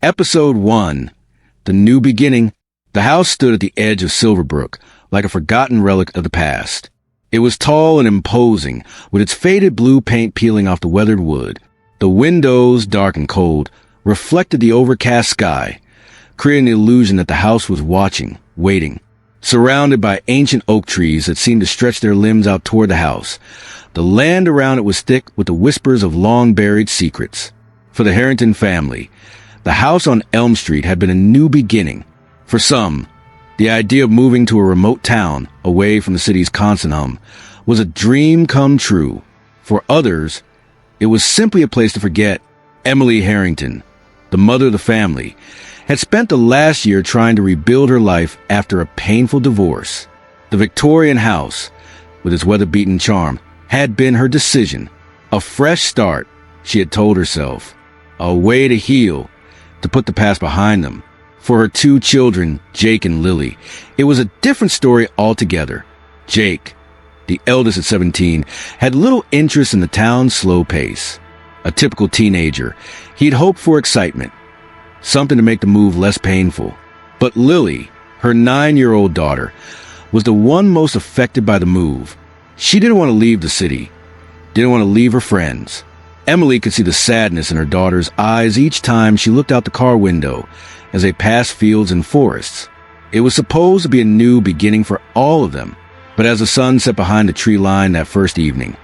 Episode 1. The New Beginning. The house stood at the edge of Silverbrook, like a forgotten relic of the past. It was tall and imposing, with its faded blue paint peeling off the weathered wood. The windows, dark and cold, reflected the overcast sky, creating the illusion that the house was watching, waiting. Surrounded by ancient oak trees that seemed to stretch their limbs out toward the house, the land around it was thick with the whispers of long-buried secrets. For the Harrington family, the house on Elm Street had been a new beginning. For some, the idea of moving to a remote town, away from the city's constant hum, was a dream come true. For others, it was simply a place to forget. Emily Harrington, the mother of the family, had spent the last year trying to rebuild her life after a painful divorce. The Victorian house, with its weather-beaten charm, had been her decision. A fresh start, she had told herself. A way to heal, to put the past behind them. For her two children, Jake and Lily, it was a different story altogether. Jake, the eldest at 17, had little interest in the town's slow pace. A typical teenager, he'd hoped for excitement, something to make the move less painful. But Lily, her 9-year-old daughter, was the one most affected by the move. She didn't want to leave the city, didn't want to leave her friends. Emily could see the sadness in her daughter's eyes each time she looked out the car window as they passed fields and forests. It was supposed to be a new beginning for all of them, but as the sun set behind the tree line that first evening,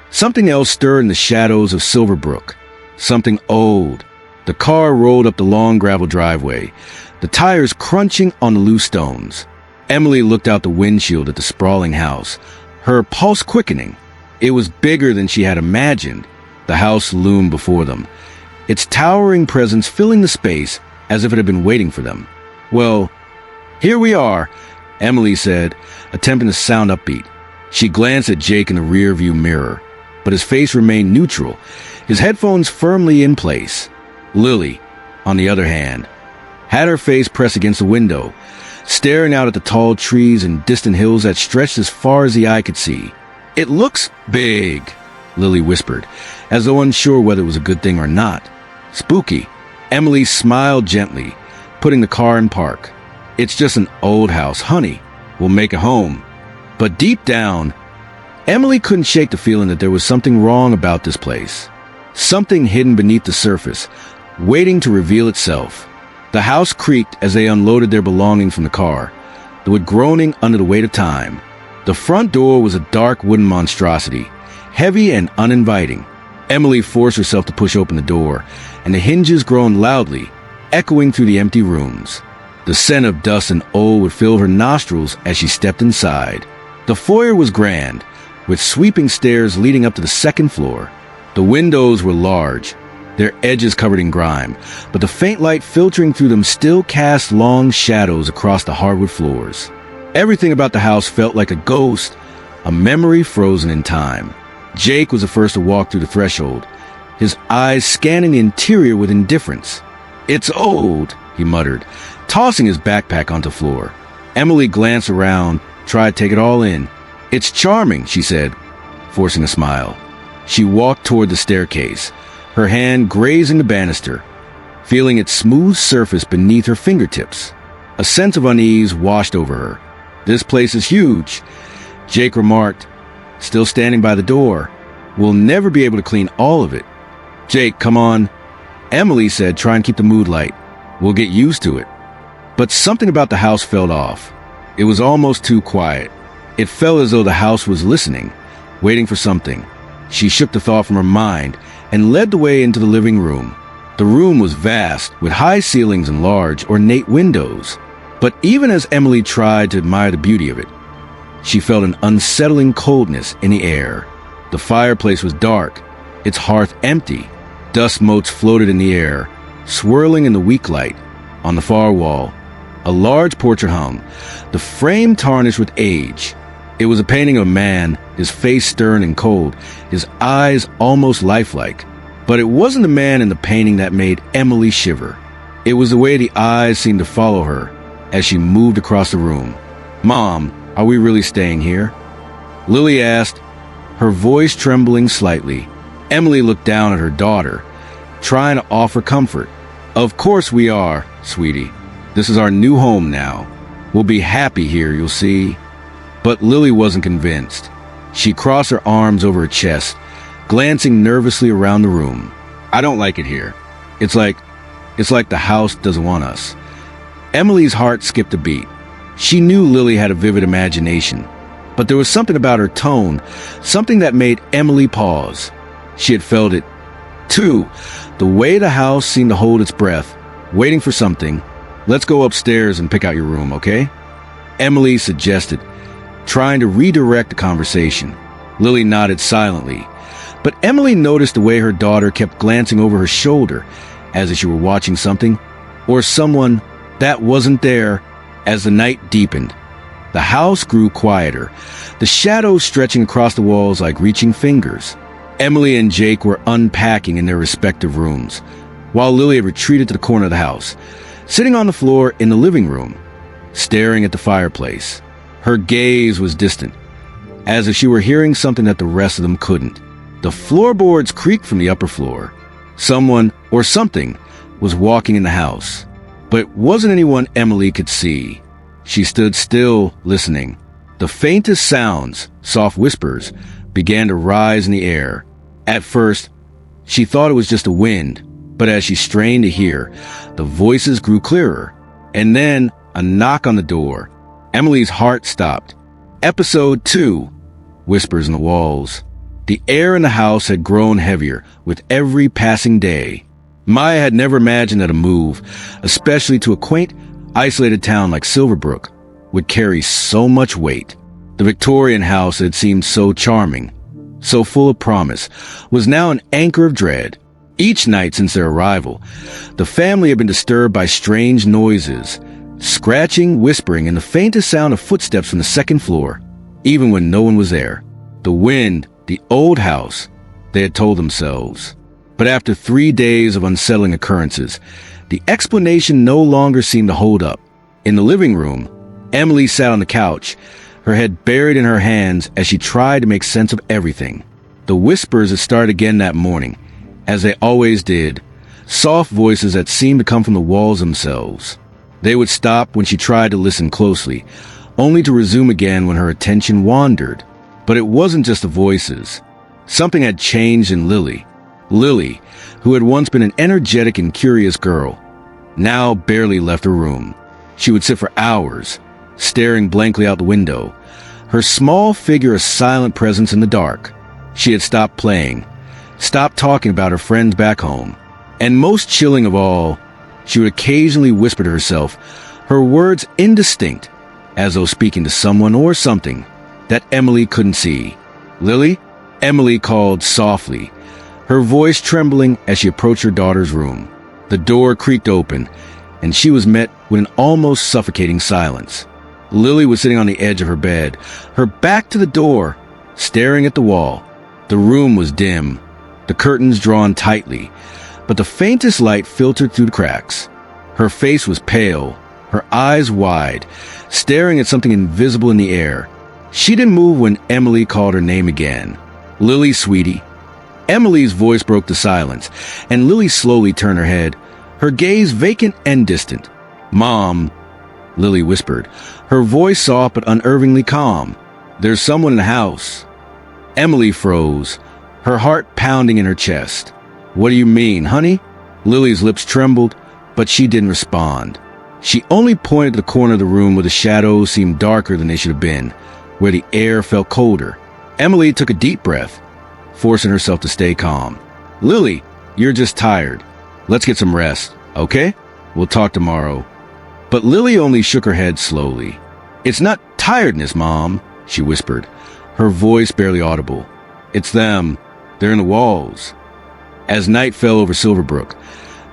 something else stirred in the shadows of Silverbrook. Something old. The car rolled up the long gravel driveway, the tires crunching on the loose stones. Emily looked out the windshield at the sprawling house, her pulse quickening. It was bigger than she had imagined. The house loomed before them, its towering presence filling the space as if it had been waiting for them. "Well, here we are," Emily said, attempting to sound upbeat. She glanced at Jake in the rearview mirror, but his face remained neutral, his headphones firmly in place. Lily, on the other hand, had her face pressed against the window, staring out at the tall trees and distant hills that stretched as far as the eye could see. "It looks big," Lily whispered, as though unsure whether it was a good thing or not. "Spooky." Emily smiled gently, putting the car in park. "It's just an old house, honey. We'll make a home." But deep down, Emily couldn't shake the feeling that there was something wrong about this place. Something hidden beneath the surface, waiting to reveal itself. The house creaked as they unloaded their belongings from the car, the wood groaning under the weight of time. The front door was a dark wooden monstrosity, heavy and uninviting. Emily forced herself to push open the door, and the hinges groaned loudly, echoing through the empty rooms. The scent of dust and old wood filled her nostrils as she stepped inside. The foyer was grand, with sweeping stairs leading up to the second floor. The windows were large, their edges covered in grime, but the faint light filtering through them still cast long shadows across the hardwood floors. Everything about the house felt like a ghost, a memory frozen in time. Jake was the first to walk through the threshold, his eyes scanning the interior with indifference. "It's old," he muttered, tossing his backpack onto the floor. Emily glanced around, tried to take it all in. "It's charming," she said, forcing a smile. She walked toward the staircase, her hand grazing the banister, feeling its smooth surface beneath her fingertips. A sense of unease washed over her. "This place is huge," Jake remarked, still standing by the door. "We'll never be able to clean all of it." "Jake, come on," Emily said, trying to keep the mood light. "We'll get used to it." But something about the house felt off. It was almost too quiet. It felt as though the house was listening, waiting for something. She shook the thought from her mind and led the way into the living room. The room was vast, with high ceilings and large, ornate windows. But even as Emily tried to admire the beauty of it, she felt an unsettling coldness in the air. The fireplace was dark, its hearth empty. Dust motes floated in the air, swirling in the weak light. On the far wall, a large portrait hung, the frame tarnished with age. It was a painting of a man, his face stern and cold, his eyes almost lifelike. But it wasn't the man in the painting that made Emily shiver. It was the way the eyes seemed to follow her as she moved across the room. "Mom, are we really staying here?" Lily asked, her voice trembling slightly. Emily looked down at her daughter, trying to offer comfort. Of course we are, sweetie. This is our new home now. We'll be happy here, you'll see. But Lily wasn't convinced. She crossed her arms over her chest, glancing nervously around the room. I don't like it here. It's like the house doesn't want us. Emily's heart skipped a beat. She knew Lily had a vivid imagination, but there was something about her tone, something that made Emily pause. She had felt it, too. The way the house seemed to hold its breath, waiting for something. Let's go upstairs and pick out your room, okay? Emily suggested, trying to redirect the conversation. Lily nodded silently, but Emily noticed the way her daughter kept glancing over her shoulder as if she were watching something, or someone that wasn't there. As the night deepened, the house grew quieter, the shadows stretching across the walls like reaching fingers. Emily and Jake were unpacking in their respective rooms, while Lily had retreated to the corner of the house, sitting on the floor in the living room, staring at the fireplace. Her gaze was distant, as if she were hearing something that the rest of them couldn't. The floorboards creaked from the upper floor. Someone or something was walking in the house, but it wasn't anyone Emily could see. She stood still, listening. The faintest sounds, soft whispers, began to rise in the air. At first, she thought it was just the wind, but as she strained to hear, the voices grew clearer. And then, a knock on the door. Emily's heart stopped. Episode 2, Whispers in the Walls. The air in the house had grown heavier with every passing day. Maya had never imagined that a move, especially to a quaint, isolated town like Silverbrook, would carry so much weight. The Victorian house that had seemed so charming, so full of promise, was now an anchor of dread. Each night since their arrival, the family had been disturbed by strange noises, scratching, whispering, and the faintest sound of footsteps from the second floor, even when no one was there. The wind, the old house, they had told themselves. But after 3 days of unsettling occurrences, the explanation no longer seemed to hold up. In the living room, Emily sat on the couch, her head buried in her hands as she tried to make sense of everything. The whispers had started again that morning, as they always did, soft voices that seemed to come from the walls themselves. They would stop when she tried to listen closely, only to resume again when her attention wandered. But it wasn't just the voices. Something had changed in Lily. Lily, who had once been an energetic and curious girl, now barely left her room. She would sit for hours, staring blankly out the window, her small figure a silent presence in the dark. She had stopped playing, stopped talking about her friends back home, and most chilling of all, she would occasionally whisper to herself, her words indistinct, as though speaking to someone or something that Emily couldn't see. Lily? Emily called softly, her voice trembling as she approached her daughter's room. The door creaked open, and she was met with an almost suffocating silence. Lily was sitting on the edge of her bed, her back to the door, staring at the wall. The room was dim, the curtains drawn tightly, but the faintest light filtered through the cracks. Her face was pale, her eyes wide, staring at something invisible in the air. She didn't move when Emily called her name again. Lily, sweetie. Emily's voice broke the silence, and Lily slowly turned her head, her gaze vacant and distant. Mom, Lily whispered, her voice soft but unnervingly calm. There's someone in the house. Emily froze, her heart pounding in her chest. What do you mean, honey? Lily's lips trembled, but she didn't respond. She only pointed to the corner of the room where the shadows seemed darker than they should have been, where the air felt colder. Emily took a deep breath, forcing herself to stay calm. Lily, you're just tired. Let's get some rest, okay? We'll talk tomorrow. But Lily only shook her head slowly. It's not tiredness, Mom, she whispered, her voice barely audible. It's them. They're in the walls. As night fell over Silverbrook,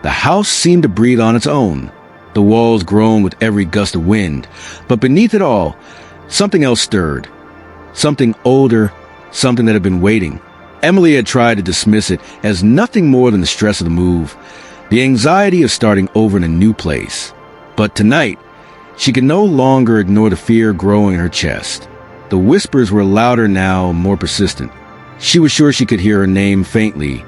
the house seemed to breathe on its own. The walls groaned with every gust of wind, but beneath it all, something else stirred. Something older, something that had been waiting. Emily had tried to dismiss it as nothing more than the stress of the move, the anxiety of starting over in a new place. But tonight, she could no longer ignore the fear growing in her chest. The whispers were louder now, more persistent. She was sure she could hear her name faintly.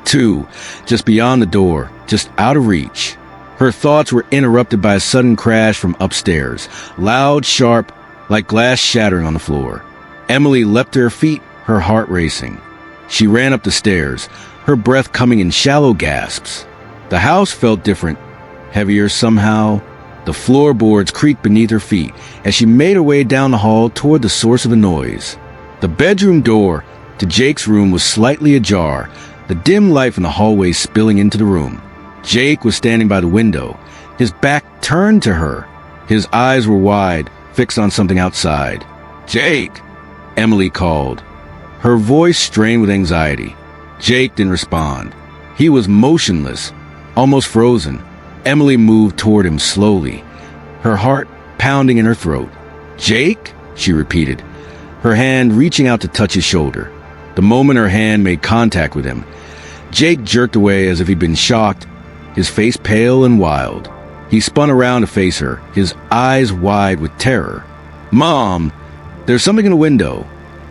2, just beyond the door, just out of reach. Her thoughts were interrupted by a sudden crash from upstairs, loud, sharp, like glass shattering on the floor. Emily leapt to her feet, her heart racing. She ran up the stairs, her breath coming in shallow gasps. The house felt different, heavier somehow. The floorboards creaked beneath her feet as she made her way down the hall toward the source of the noise. The bedroom door to Jake's room was slightly ajar, the dim light from the hallway spilling into the room. Jake was standing by the window, his back turned to her. His eyes were wide, fixed on something outside. "Jake!" Emily called, her voice strained with anxiety. Jake didn't respond. He was motionless, almost frozen. Emily moved toward him slowly, her heart pounding in her throat. "Jake?" she repeated, her hand reaching out to touch his shoulder. The moment her hand made contact with him, Jake jerked away as if he'd been shocked, his face pale and wild. He spun around to face her, his eyes wide with terror. "Mom, there's something in the window."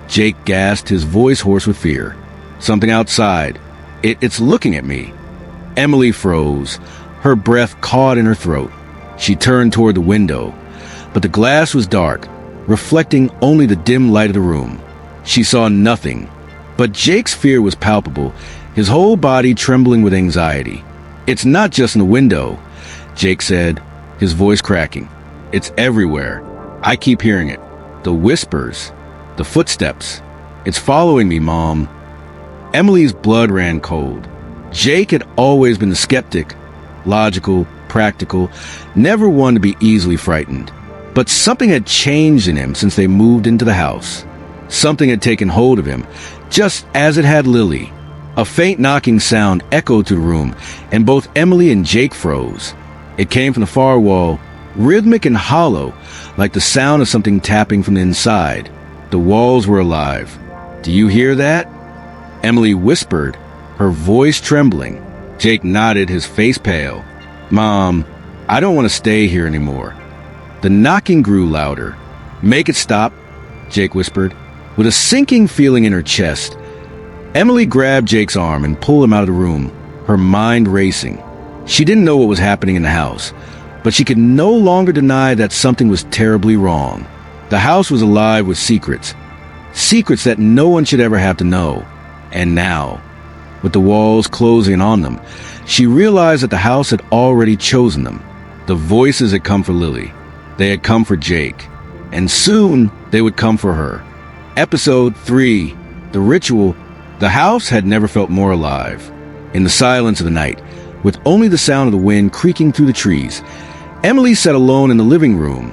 Jake gasped, his voice hoarse with fear. "Something outside. It's looking at me." Emily froze, her breath caught in her throat. She turned toward the window, but the glass was dark, reflecting only the dim light of the room. She saw nothing, but Jake's fear was palpable, his whole body trembling with anxiety. "It's not just in the window," Jake said, his voice cracking. "It's everywhere. I keep hearing it. The whispers, the footsteps. It's following me, Mom." Emily's blood ran cold. Jake had always been the skeptic, logical, practical, never one to be easily frightened. But something had changed in him since they moved into the house. Something had taken hold of him, just as it had Lily. A faint knocking sound echoed through the room, and both Emily and Jake froze. It came from the far wall, rhythmic and hollow, like the sound of something tapping from the inside. The walls were alive. "Do you hear that?" Emily whispered, her voice trembling. Jake nodded, his face pale. "Mom, I don't want to stay here anymore." The knocking grew louder. "Make it stop," Jake whispered, with a sinking feeling in her chest. Emily grabbed Jake's arm and pulled him out of the room, her mind racing. She didn't know what was happening in the house, but she could no longer deny that something was terribly wrong. The house was alive with secrets. Secrets that no one should ever have to know. And now, with the walls closing on them, she realized that the house had already chosen them. The voices had come for Lily. They had come for Jake. And soon, they would come for her. Episode 3, The Ritual. The house had never felt more alive. In the silence of the night, with only the sound of the wind creaking through the trees, Emily sat alone in the living room,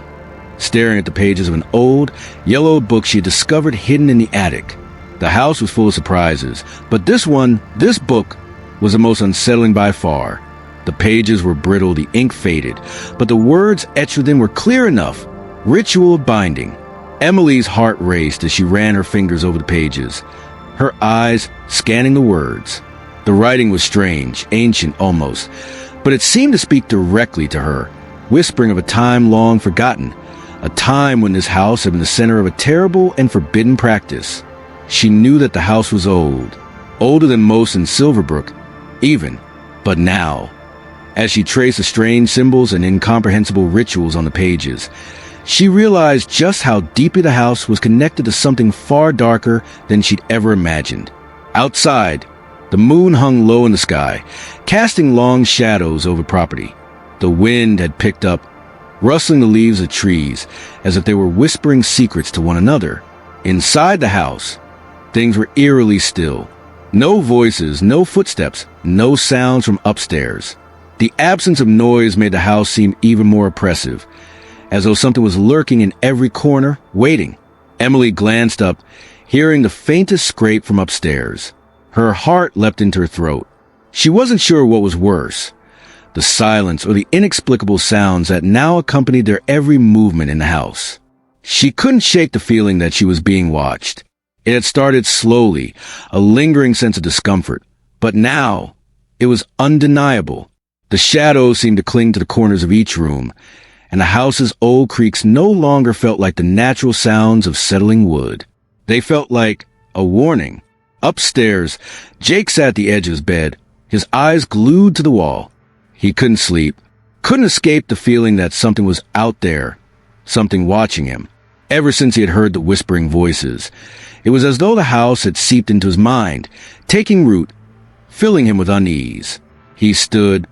staring at the pages of an old, yellowed book she had discovered hidden in the attic. The house was full of surprises, but this book, was the most unsettling by far. The pages were brittle, the ink faded, but the words etched within were clear enough. Ritual of binding. Emily's heart raced as she ran her fingers over the pages, her eyes scanning the words. The writing was strange, ancient almost, but it seemed to speak directly to her, whispering of a time long forgotten, a time when this house had been the center of a terrible and forbidden practice. She knew that the house was old, older than most in Silverbrook, even, but now, as she traced the strange symbols and incomprehensible rituals on the pages, she realized just how deeply the house was connected to something far darker than she'd ever imagined. Outside, the moon hung low in the sky, casting long shadows over property. The wind had picked up, rustling the leaves of trees as if they were whispering secrets to one another. Inside the house, things were eerily still. No voices, no footsteps, no sounds from upstairs. The absence of noise made the house seem even more oppressive, as though something was lurking in every corner, waiting. Emily glanced up, hearing the faintest scrape from upstairs. Her heart leapt into her throat. She wasn't sure what was worse, the silence or the inexplicable sounds that now accompanied their every movement in the house. She couldn't shake the feeling that she was being watched. It had started slowly, a lingering sense of discomfort, but now it was undeniable. The shadows seemed to cling to the corners of each room, and the house's old creaks no longer felt like the natural sounds of settling wood. They felt like a warning, Upstairs, Jake sat at the edge of his bed, his eyes glued to the wall. He couldn't sleep, couldn't escape the feeling that something was out there, something watching him. Ever since he had heard the whispering voices, it was as though the house had seeped into his mind, taking root, filling him with unease. He stood,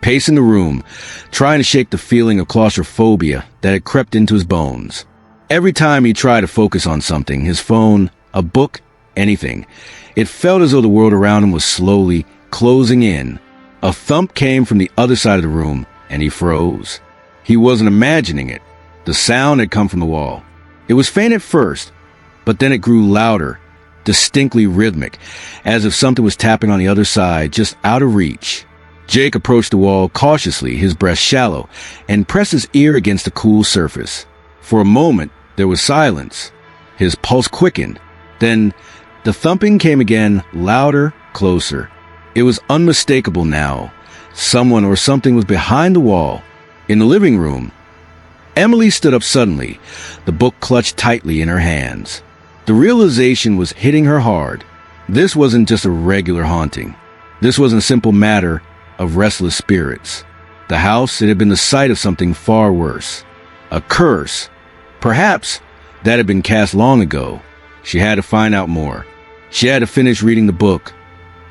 pacing the room, trying to shake the feeling of claustrophobia that had crept into his bones. Every time he tried to focus on something, his phone, a book, anything, it felt as though the world around him was slowly closing in. A thump came from the other side of the room, and he froze. He wasn't imagining it. The sound had come from the wall. It was faint at first, but then it grew louder, distinctly rhythmic, as if something was tapping on the other side, just out of reach. Jake approached the wall cautiously, his breast shallow, and pressed his ear against the cool surface. For a moment, there was silence. His pulse quickened. Then, the thumping came again, louder, closer. It was unmistakable now. Someone or something was behind the wall. In the living room, Emily stood up suddenly, the book clutched tightly in her hands. The realization was hitting her hard. This wasn't just a regular haunting. This wasn't a simple matter of restless spirits. The house, it had been the site of something far worse. A curse. Perhaps that had been cast long ago. She had to find out more. She had to finish reading the book,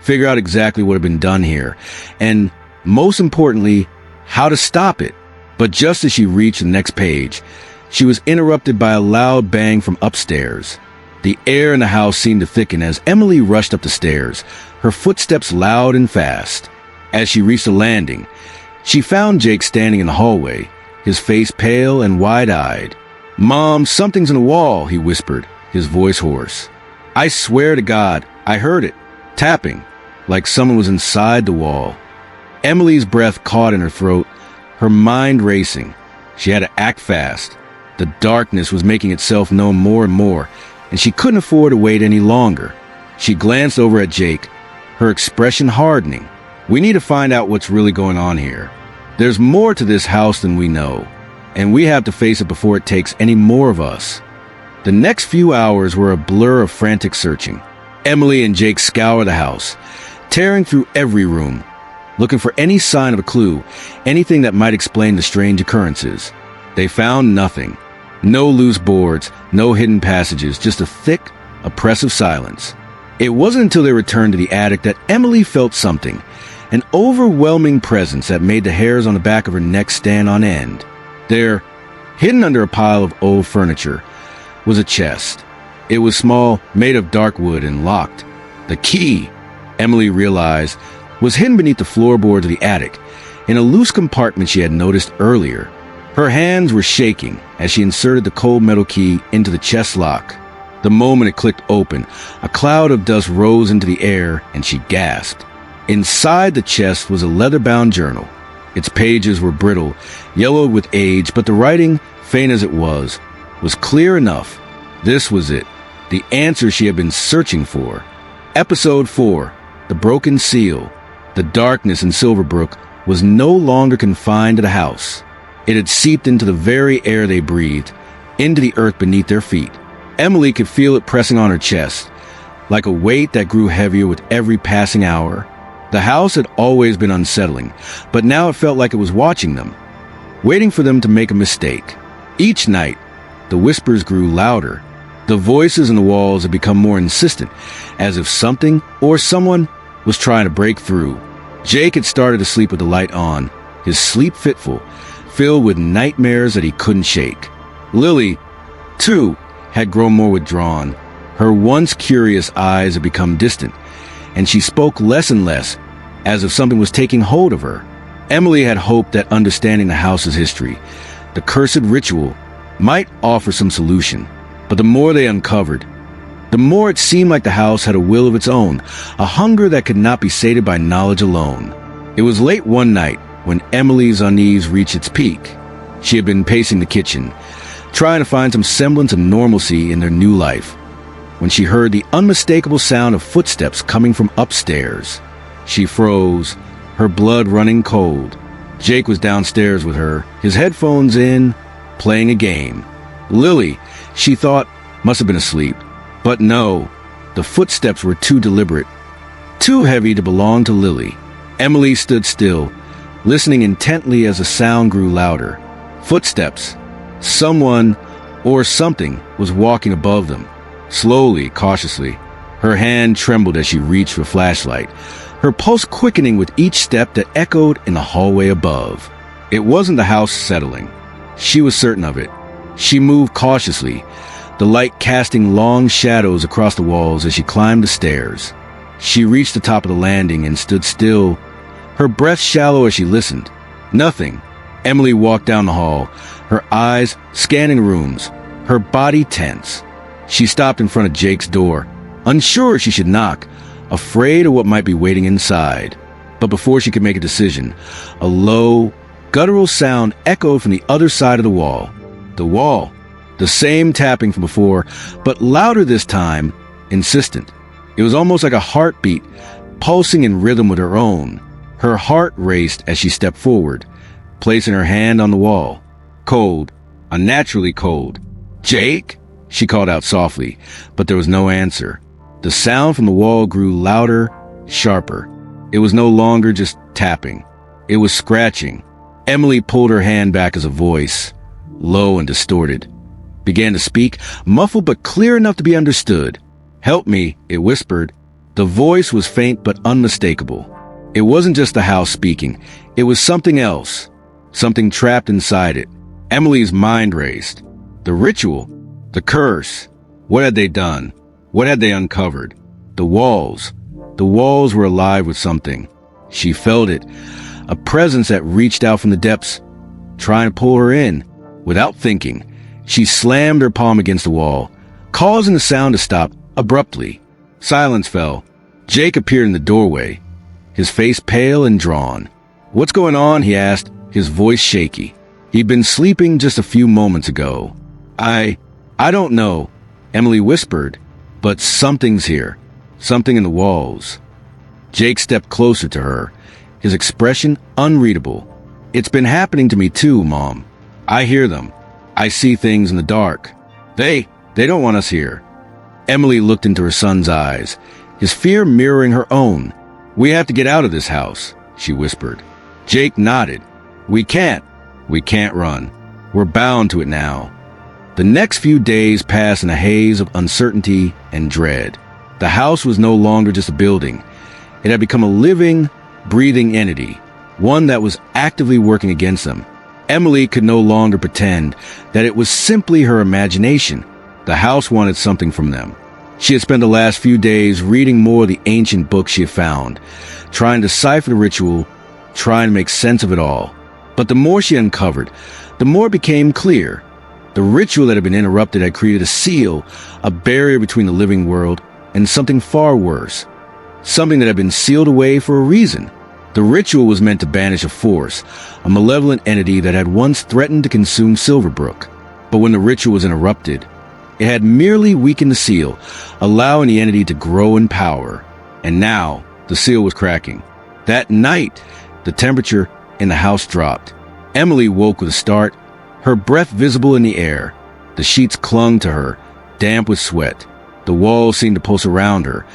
figure out exactly what had been done here, and, most importantly, how to stop it. But just as she reached the next page, she was interrupted by a loud bang from upstairs. The air in the house seemed to thicken as Emily rushed up the stairs, her footsteps loud and fast. As she reached the landing, she found Jake standing in the hallway, his face pale and wide-eyed. "Mom, something's in the wall," he whispered, his voice hoarse. "I swear to God, I heard it, tapping, like someone was inside the wall." Emily's breath caught in her throat, her mind racing. She had to act fast. The darkness was making itself known more and more, and she couldn't afford to wait any longer. She glanced over at Jake, her expression hardening. "We need to find out what's really going on here. There's more to this house than we know, and we have to face it before it takes any more of us." The next few hours were a blur of frantic searching. Emily and Jake scoured the house, tearing through every room, looking for any sign of a clue, anything that might explain the strange occurrences. They found nothing. No loose boards, no hidden passages, just a thick, oppressive silence. It wasn't until they returned to the attic that Emily felt something, an overwhelming presence that made the hairs on the back of her neck stand on end. There, hidden under a pile of old furniture, was a chest. It was small, made of dark wood and locked. The key, Emily realized, was hidden beneath the floorboards of the attic, in a loose compartment she had noticed earlier. Her hands were shaking as she inserted the cold metal key into the chest lock. The moment it clicked open, a cloud of dust rose into the air and she gasped. Inside the chest was a leather-bound journal. Its pages were brittle, yellowed with age, but the writing, faint as it was clear enough. This was it, the answer she had been searching for. Episode 4, The Broken Seal. The darkness in Silverbrook was no longer confined to the house. It had seeped into the very air they breathed, into the earth beneath their feet. Emily could feel it pressing on her chest, like a weight that grew heavier with every passing hour. The house had always been unsettling, but now it felt like it was watching them, waiting for them to make a mistake. Each night, the whispers grew louder. The voices in the walls had become more insistent, as if something or someone was trying to break through. Jake had started to sleep with the light on, his sleep fitful, filled with nightmares that he couldn't shake. Lily, too, had grown more withdrawn. Her once curious eyes had become distant, and she spoke less and less, as if something was taking hold of her. Emily had hoped that understanding the house's history, the cursed ritual, might offer some solution. But the more they uncovered, the more it seemed like the house had a will of its own, a hunger that could not be sated by knowledge alone. It was late one night when Emily's unease reached its peak. She had been pacing the kitchen, trying to find some semblance of normalcy in their new life, when she heard the unmistakable sound of footsteps coming from upstairs. She froze, her blood running cold. Jake was downstairs with her, his headphones in, playing a game. Lily, she thought, must have been asleep. But no, The footsteps were too deliberate, too heavy to belong to Lily. Emily stood still, listening intently as the sound grew louder. Footsteps. Someone or something was walking above them, slowly, cautiously. Her hand trembled as she reached for a flashlight, her pulse quickening with each step that echoed in the hallway above. It wasn't the house settling. She was certain of it. She moved cautiously, the light casting long shadows across the walls as she climbed the stairs. She reached the top of the landing and stood still, her breath shallow as she listened. Nothing. Emily walked down the hall, her eyes scanning rooms, her body tense. She stopped in front of Jake's door, unsure she should knock, afraid of what might be waiting inside. But before she could make a decision, a low, guttural sound echoed from the other side of the wall. The wall. The same tapping from before, but louder this time, insistent. It was almost like a heartbeat, pulsing in rhythm with her own. Her heart raced as she stepped forward, placing her hand on the wall. Cold, unnaturally cold. "Jake?" she called out softly, but there was no answer. The sound from the wall grew louder, sharper. It was no longer just tapping. It was scratching. Emily pulled her hand back as a voice, low and distorted, began to speak, muffled but clear enough to be understood. "Help me," it whispered. The voice was faint but unmistakable. It wasn't just the house speaking. It was something else, something trapped inside it. Emily's mind raced. The ritual, the curse. What had they done? What had they uncovered? The walls were alive with something. She felt it, a presence that reached out from the depths, trying to pull her in. Without thinking, she slammed her palm against the wall, causing the sound to stop abruptly. Silence fell. Jake appeared in the doorway, his face pale and drawn. "What's going on?" he asked, his voice shaky. He'd been sleeping just a few moments ago. I don't know," Emily whispered, "but something's here. Something in the walls." Jake stepped closer to her, his expression unreadable. "It's been happening to me too, Mom. I hear them. I see things in the dark. They don't want us here." Emily looked into her son's eyes, his fear mirroring her own. "We have to get out of this house," she whispered. Jake nodded. We can't run. We're bound to it now." The next few days passed in a haze of uncertainty and dread. The house was no longer just a building. It had become a living, breathing entity, one that was actively working against them. Emily could no longer pretend that it was simply her imagination. The house wanted something from them. She had spent the last few days reading more of the ancient books she had found, trying to decipher the ritual, trying to make sense of it all. But the more she uncovered, the more it became clear. The ritual that had been interrupted had created a seal, a barrier between the living world and something far worse. Something that had been sealed away for a reason. The ritual was meant to banish a force, a malevolent entity that had once threatened to consume Silverbrook. But when the ritual was interrupted, it had merely weakened the seal, allowing the entity to grow in power. And now, the seal was cracking. That night, the temperature in the house dropped. Emily woke with a start, her breath visible in the air. The sheets clung to her, damp with sweat. The walls seemed to pulse around her,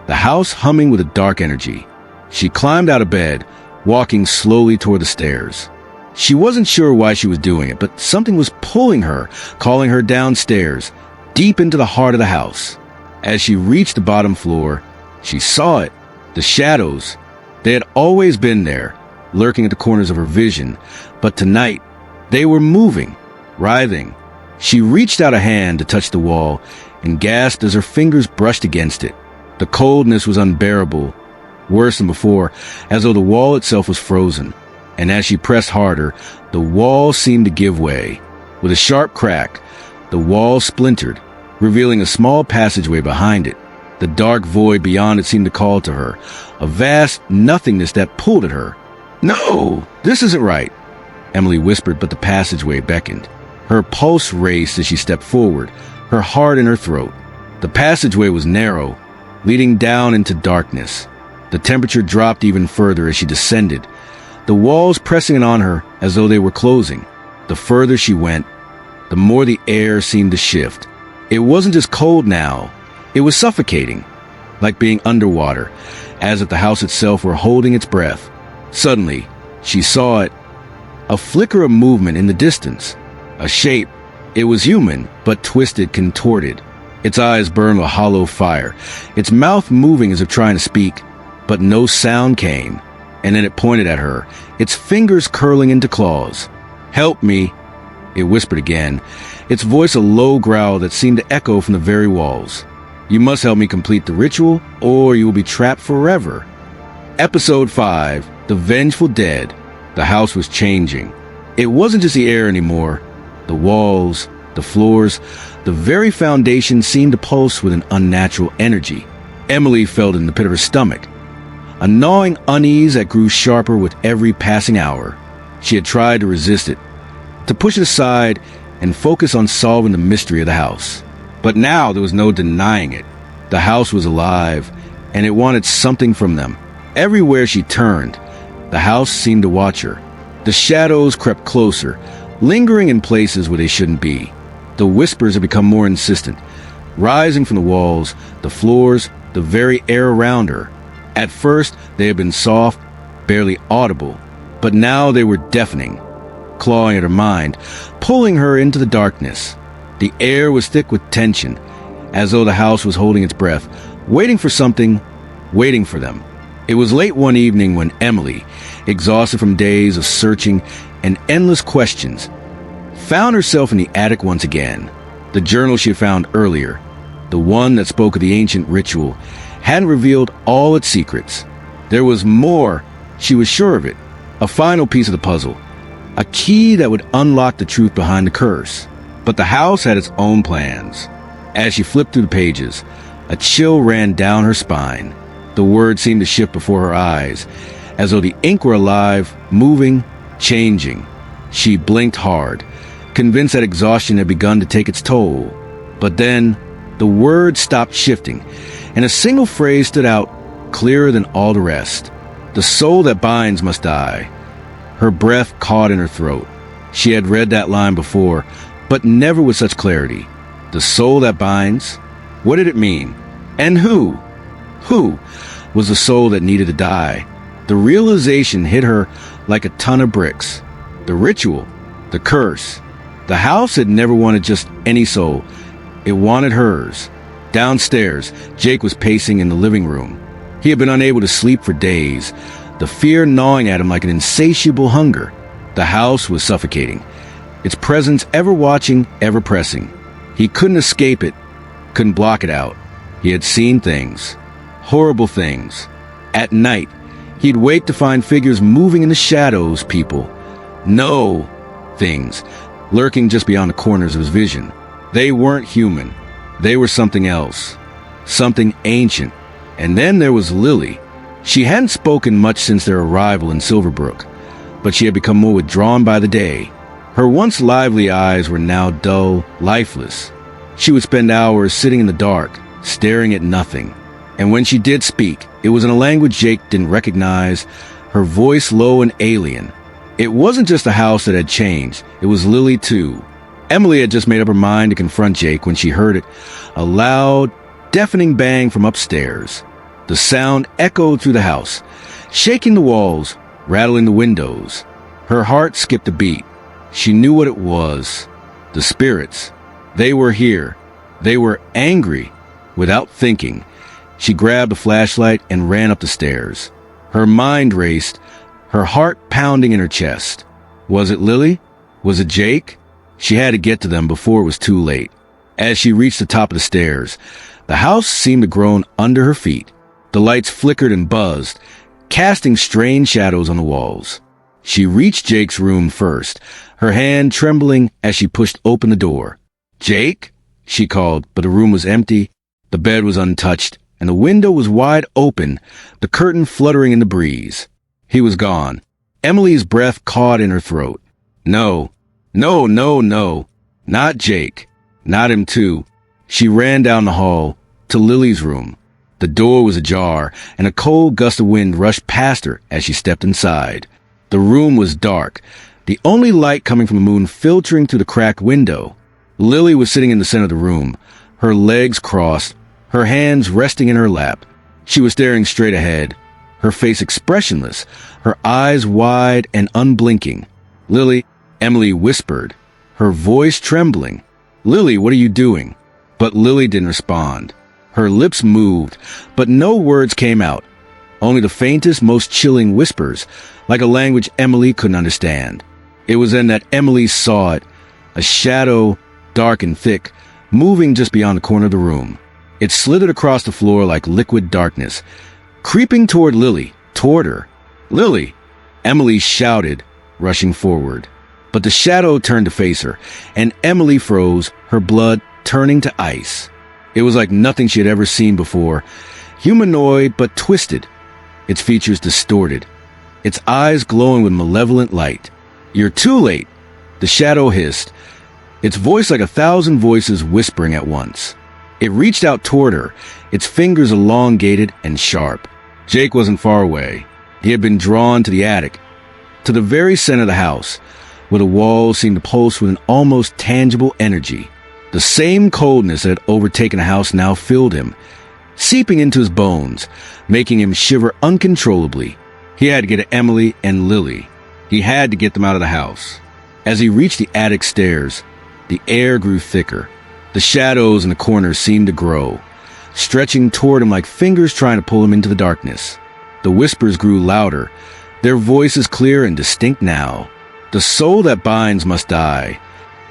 the house humming with a dark energy. She climbed out of bed, walking slowly toward the stairs. She wasn't sure why she was doing it, but something was pulling her, calling her downstairs, deep into the heart of the house. As she reached the bottom floor, she saw it. The shadows. They had always been there, lurking at the corners of her vision, but tonight, they were moving, writhing. She reached out a hand to touch the wall and gasped as her fingers brushed against it. The coldness was unbearable, worse than before, as though the wall itself was frozen. And as she pressed harder, the wall seemed to give way. With a sharp crack, the wall splintered, revealing a small passageway behind it. The dark void beyond it seemed to call to her, a vast nothingness that pulled at her. "No, this isn't right," Emily whispered, but the passageway beckoned. Her pulse raced as she stepped forward, her heart in her throat. The passageway was narrow, leading down into darkness. The temperature dropped even further as she descended, the walls pressing in on her as though they were closing. The further she went, the more the air seemed to shift. It wasn't just cold now, it was suffocating. like being underwater, as if the house itself were holding its breath. Suddenly, she saw it. A flicker of movement in the distance. A shape. It was human, but twisted, contorted. Its eyes burned with hollow fire, its mouth moving as if trying to speak, but no sound came. And then it pointed at her, its fingers curling into claws. "Help me," it whispered again, its voice a low growl that seemed to echo from the very walls. "You must help me complete the ritual, or you will be trapped forever." Episode 5, The Vengeful Dead. The house was changing. It wasn't just the air anymore. The walls, the floors, the very foundation seemed to pulse with an unnatural energy. Emily felt it in the pit of her stomach, a gnawing unease that grew sharper with every passing hour. She had tried to resist it, to push it aside and focus on solving the mystery of the house. But now there was no denying it. The house was alive, and it wanted something from them. Everywhere she turned, the house seemed to watch her. The shadows crept closer, lingering in places where they shouldn't be. The whispers had become more insistent, rising from the walls, the floors, the very air around her. At first, they had been soft, barely audible, but now they were deafening, clawing at her mind, pulling her into the darkness. The air was thick with tension, as though the house was holding its breath, waiting for something, waiting for them. It was late one evening when Emily, exhausted from days of searching and endless questions, found herself in the attic once again. The journal she had found earlier, the one that spoke of the ancient ritual, hadn't revealed all its secrets. There was more, she was sure of it. A final piece of the puzzle, a key that would unlock the truth behind the curse. But the house had its own plans. As she flipped through the pages, a chill ran down her spine. The words seemed to shift before her eyes, as though the ink were alive, moving, changing. She blinked hard, convinced that exhaustion had begun to take its toll. But then, the words stopped shifting, and a single phrase stood out, clearer than all the rest. "The soul that binds must die." Her breath caught in her throat. She had read that line before, but never with such clarity. The soul that binds? What did it mean? And who? Who was the soul that needed to die? The realization hit her like a ton of bricks. The ritual, the curse. The house had never wanted just any soul. It wanted hers. Downstairs, Jake was pacing in the living room. He had been unable to sleep for days, the fear gnawing at him like an insatiable hunger. The house was suffocating, its presence ever watching, ever pressing. He couldn't escape it, couldn't block it out. He had seen things, horrible things. At night, he'd wake to find figures moving in the shadows, people. No, things, lurking just beyond the corners of his vision. They weren't human. They were something else, something ancient. And then there was Lily. She hadn't spoken much since their arrival in Silverbrook, but she had become more withdrawn by the day. Her once lively eyes were now dull, lifeless. She would spend hours sitting in the dark, staring at nothing. And when she did speak, it was in a language Jake didn't recognize, her voice low and alien. It wasn't just the house that had changed, it was Lily too. Emily had just made up her mind to confront Jake when she heard it, a loud, deafening bang from upstairs. The sound echoed through the house, shaking the walls, rattling the windows. Her heart skipped a beat. She knew what it was. The spirits. They were here. They were angry. Without thinking, she grabbed a flashlight and ran up the stairs. Her mind raced, her heart pounding in her chest. Was it Lily? Was it Jake? She had to get to them before it was too late. As she reached the top of the stairs, the house seemed to groan under her feet. The lights flickered and buzzed, casting strange shadows on the walls. She reached Jake's room first, her hand trembling as she pushed open the door. "Jake?" she called, but the room was empty. The bed was untouched, and the window was wide open, the curtain fluttering in the breeze. He was gone. Emily's breath caught in her throat. No, no, no, no. Not Jake. Not him too. She ran down the hall to Lily's room. The door was ajar, and a cold gust of wind rushed past her as she stepped inside. The room was dark, the only light coming from the moon filtering through the cracked window. Lily was sitting in the center of the room, her legs crossed, her hands resting in her lap. She was staring straight ahead, her face expressionless, her eyes wide and unblinking. "Lily," Emily whispered, her voice trembling. "Lily, what are you doing?" But Lily didn't respond. Her lips moved, but no words came out. Only the faintest, most chilling whispers, like a language Emily couldn't understand. It was then that Emily saw it, a shadow, dark and thick, moving just beyond the corner of the room. It slithered across the floor like liquid darkness, creeping toward Lily, toward her. "Lily!" Emily shouted, rushing forward. But the shadow turned to face her, and Emily froze, her blood turning to ice. It was like nothing she had ever seen before, humanoid but twisted, its features distorted, its eyes glowing with malevolent light. "You're too late," the shadow hissed, its voice like 1,000 voices whispering at once. It reached out toward her, its fingers elongated and sharp. Jake wasn't far away. He had been drawn to the attic, to the very center of the house, where the walls seemed to pulse with an almost tangible energy. The same coldness that had overtaken the house now filled him, seeping into his bones, making him shiver uncontrollably. He had to get at Emily and Lily. He had to get them out of the house. As he reached the attic stairs, the air grew thicker. The shadows in the corners seemed to grow, stretching toward him like fingers trying to pull him into the darkness. The whispers grew louder, their voices clear and distinct now. "The soul that binds must die."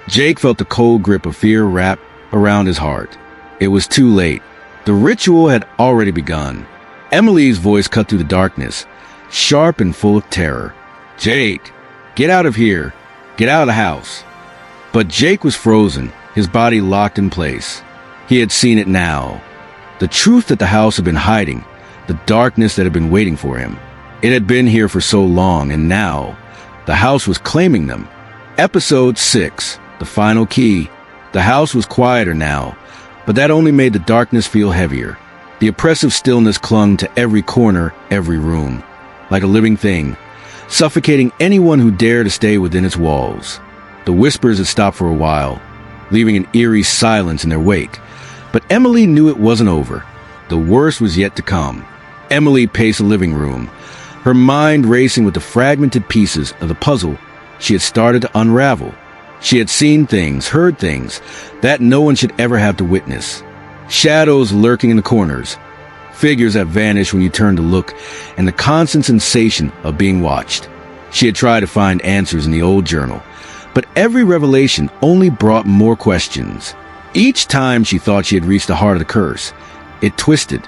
Jake felt the cold grip of fear wrap around his heart. It was too late. The ritual had already begun. Emily's voice cut through the darkness, sharp and full of terror. "Jake, get out of here. Get out of the house." But Jake was frozen, his body locked in place. He had seen it now. The truth that the house had been hiding, the darkness that had been waiting for him. It had been here for so long, and now the house was claiming them. Episode 6, the final key. The house was quieter now, but that only made the darkness feel heavier. The oppressive stillness clung to every corner, every room, like a living thing, suffocating anyone who dared to stay within its walls. The whispers had stopped for a while, leaving an eerie silence in their wake. But Emily knew it wasn't over. The worst was yet to come. Emily paced the living room, her mind racing with the fragmented pieces of the puzzle she had started to unravel. She had seen things, heard things, that no one should ever have to witness. Shadows lurking in the corners, figures that vanished when you turned to look, and the constant sensation of being watched. She had tried to find answers in the old journal, but every revelation only brought more questions. Each time she thought she had reached the heart of the curse, it twisted,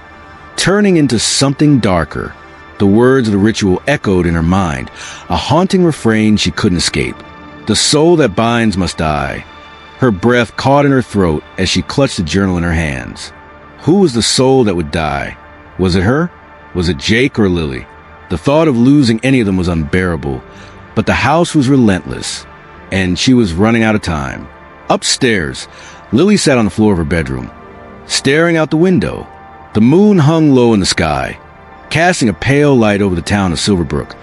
turning into something darker. The words of the ritual echoed in her mind, a haunting refrain she couldn't escape. "The soul that binds must die." Her breath caught in her throat as she clutched the journal in her hands. Who was the soul that would die? Was it her? Was it Jake or Lily? The thought of losing any of them was unbearable, but the house was relentless, and she was running out of time. Upstairs, Lily sat on the floor of her bedroom, staring out the window. The moon hung low in the sky, casting a pale light over the town of Silverbrook,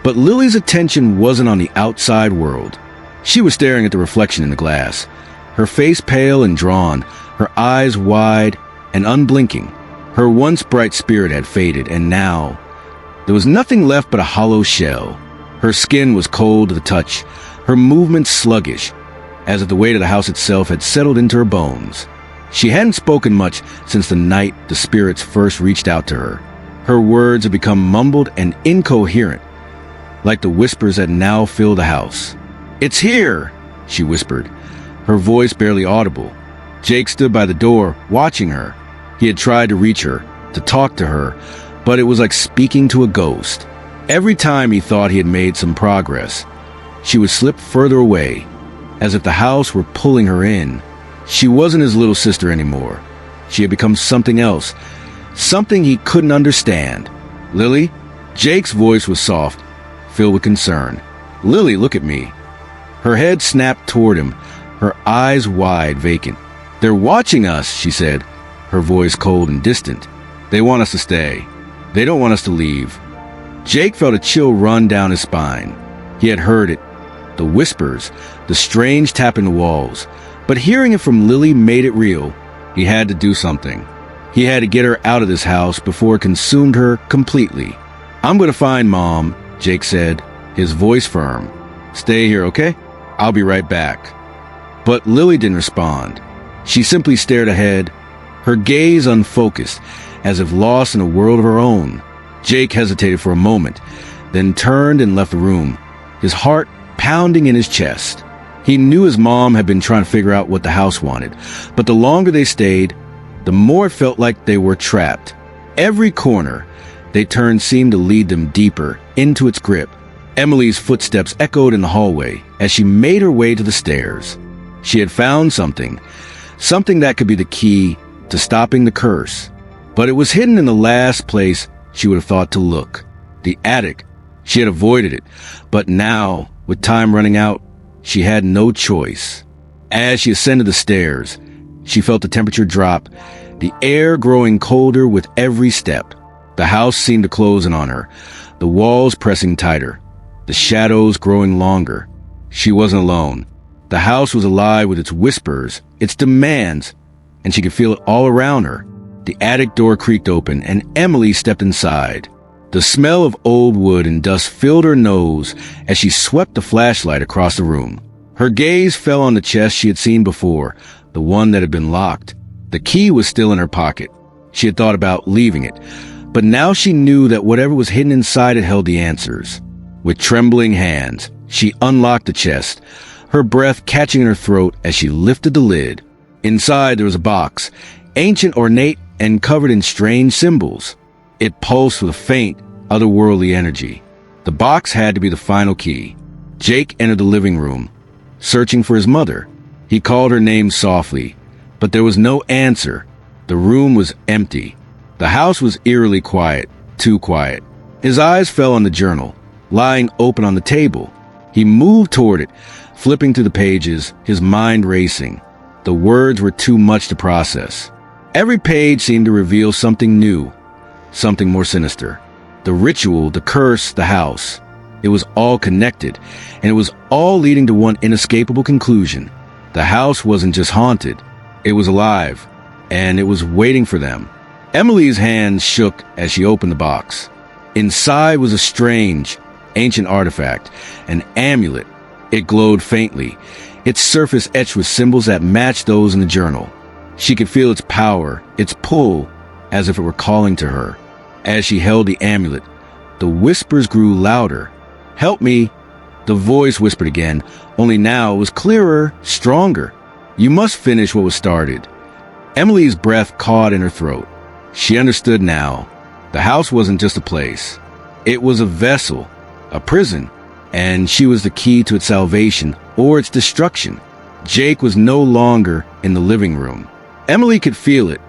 but Lily's attention wasn't on the outside world. She was staring at the reflection in the glass, her face pale and drawn, her eyes wide and unblinking. Her once bright spirit had faded, and now there was nothing left but a hollow shell. Her skin was cold to the touch, her movements sluggish, as if the weight of the house itself had settled into her bones. She hadn't spoken much since the night the spirits first reached out to her. Her words had become mumbled and incoherent, like the whispers that now filled the house. "It's here," she whispered, her voice barely audible. Jake stood by the door, watching her. He had tried to reach her, to talk to her, but it was like speaking to a ghost. Every time he thought he had made some progress, she would slip further away, as if the house were pulling her in. She wasn't his little sister anymore. She had become something else, something he couldn't understand. "Lily?" Jake's voice was soft, filled with concern. "Lily, look at me." Her head snapped toward him, her eyes wide, vacant. "They're watching us," she said, her voice cold and distant. "They want us to stay. They don't want us to leave." Jake felt a chill run down his spine. He had heard it, the whispers, the strange tapping the walls, but hearing it from Lily made it real. He had to do something. He had to get her out of this house before it consumed her completely. "I'm going to find Mom," Jake said, his voice firm. "Stay here, okay? I'll be right back." But Lily didn't respond. She simply stared ahead, her gaze unfocused, as if lost in a world of her own. Jake hesitated for a moment, then turned and left the room, his heart pounding in his chest. He knew his mom had been trying to figure out what the house wanted, but the longer they stayed, the more it felt like they were trapped. Every corner they turned seemed to lead them deeper into its grip. Emily's footsteps echoed in the hallway as she made her way to the stairs. She had found something that could be the key to stopping the curse. But it was hidden in the last place she would have thought to look. The attic. She had avoided it, but now, with time running out, she had no choice. As she ascended the stairs, she felt the temperature drop, the air growing colder with every step. The house seemed to close in on her, the walls pressing tighter, the shadows growing longer. She wasn't alone. The house was alive with its whispers, its demands, and she could feel it all around her. The attic door creaked open, and Emily stepped inside. The smell of old wood and dust filled her nose as she swept the flashlight across the room. Her gaze fell on the chest she had seen before, the one that had been locked. The key was still in her pocket. She had thought about leaving it, but now she knew that whatever was hidden inside it held the answers. With trembling hands, she unlocked the chest, her breath catching in her throat as she lifted the lid. Inside there was a box, ancient, ornate, and covered in strange symbols. It pulsed with a faint, otherworldly energy. The box had to be the final key. Jake entered the living room, searching for his mother. He called her name softly, but there was no answer. The room was empty. The house was eerily quiet, too quiet. His eyes fell on the journal, lying open on the table. He moved toward it, flipping through the pages, his mind racing. The words were too much to process. Every page seemed to reveal something new, something more sinister. The ritual, the curse, the house. It was all connected, and it was all leading to one inescapable conclusion. The house wasn't just haunted. It was alive, and it was waiting for them. Emily's hands shook as she opened the box. Inside was a strange, ancient artifact, an amulet. It glowed faintly, its surface etched with symbols that matched those in the journal. She could feel its power, its pull, as if it were calling to her. As she held the amulet, the whispers grew louder. "Help me," the voice whispered again, only now it was clearer, stronger. "You must finish what was started." Emily's breath caught in her throat. She understood now. The house wasn't just a place. It was a vessel, a prison, and she was the key to its salvation or its destruction. Jake was no longer in the living room. Emily could feel it.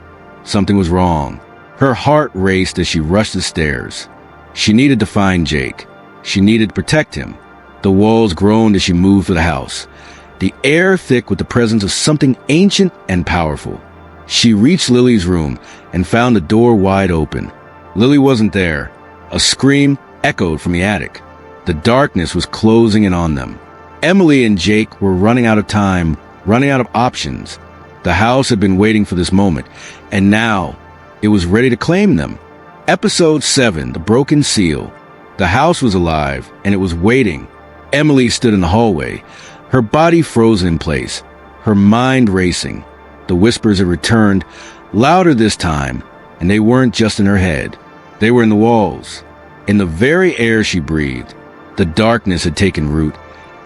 Something was wrong. Her heart raced as she rushed the stairs. She needed to find Jake. She needed to protect him. The walls groaned as she moved through the house, the air thick with the presence of something ancient and powerful. She reached Lily's room and found the door wide open. Lily wasn't there. A scream echoed from the attic. The darkness was closing in on them. Emily and Jake were running out of time, running out of options. The house had been waiting for this moment, and now it was ready to claim them. Episode 7, The Broken Seal. The house was alive, and it was waiting. Emily stood in the hallway, her body frozen in place, her mind racing. The whispers had returned, louder this time, and they weren't just in her head. They were in the walls, in the very air she breathed. The darkness had taken root,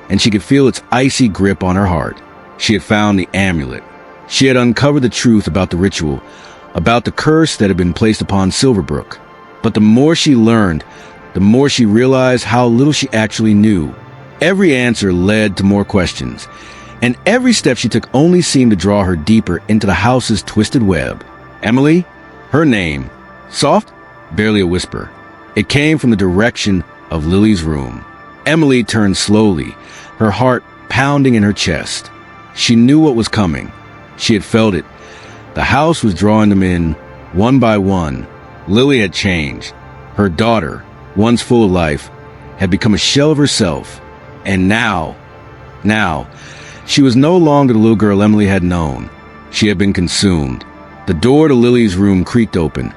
and she could feel its icy grip on her heart. She had found the amulet. She had uncovered the truth about the ritual, about the curse that had been placed upon Silverbrook. But the more she learned, the more she realized how little she actually knew. Every answer led to more questions, and every step she took only seemed to draw her deeper into the house's twisted web. Emily? Her name. Soft? Barely a whisper. It came from the direction of Lily's room. Emily turned slowly, her heart pounding in her chest. She knew what was coming. She had felt it. The house was drawing them in, one by one. Lily had changed. Her daughter, once full of life, had become a shell of herself. And now, she was no longer the little girl Emily had known. She had been consumed. The door to Lily's room creaked open,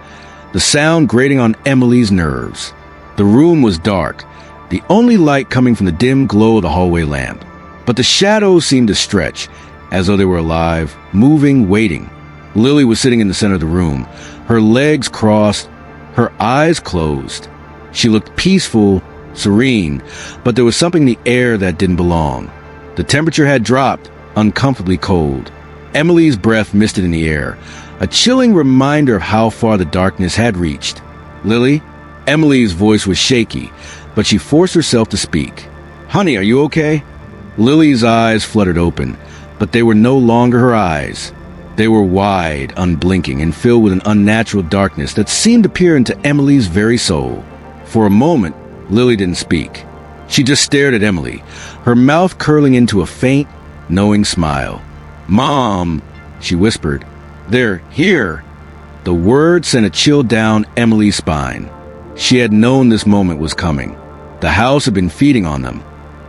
the sound grating on Emily's nerves. The room was dark, the only light coming from the dim glow of the hallway lamp. But the shadows seemed to stretch, as though they were alive, moving, waiting. Lily was sitting in the center of the room, her legs crossed, her eyes closed. She looked peaceful, serene, but there was something in the air that didn't belong. The temperature had dropped, uncomfortably cold. Emily's breath misted in the air, a chilling reminder of how far the darkness had reached. "Lily?" Emily's voice was shaky, but she forced herself to speak. "Honey, are you okay?" Lily's eyes fluttered open, but they were no longer her eyes. They were wide, unblinking, and filled with an unnatural darkness that seemed to peer into Emily's very soul. For a moment, Lily didn't speak. She just stared at Emily, her mouth curling into a faint, knowing smile. "Mom," she whispered. "They're here." The word sent a chill down Emily's spine. She had known this moment was coming. The house had been feeding on them,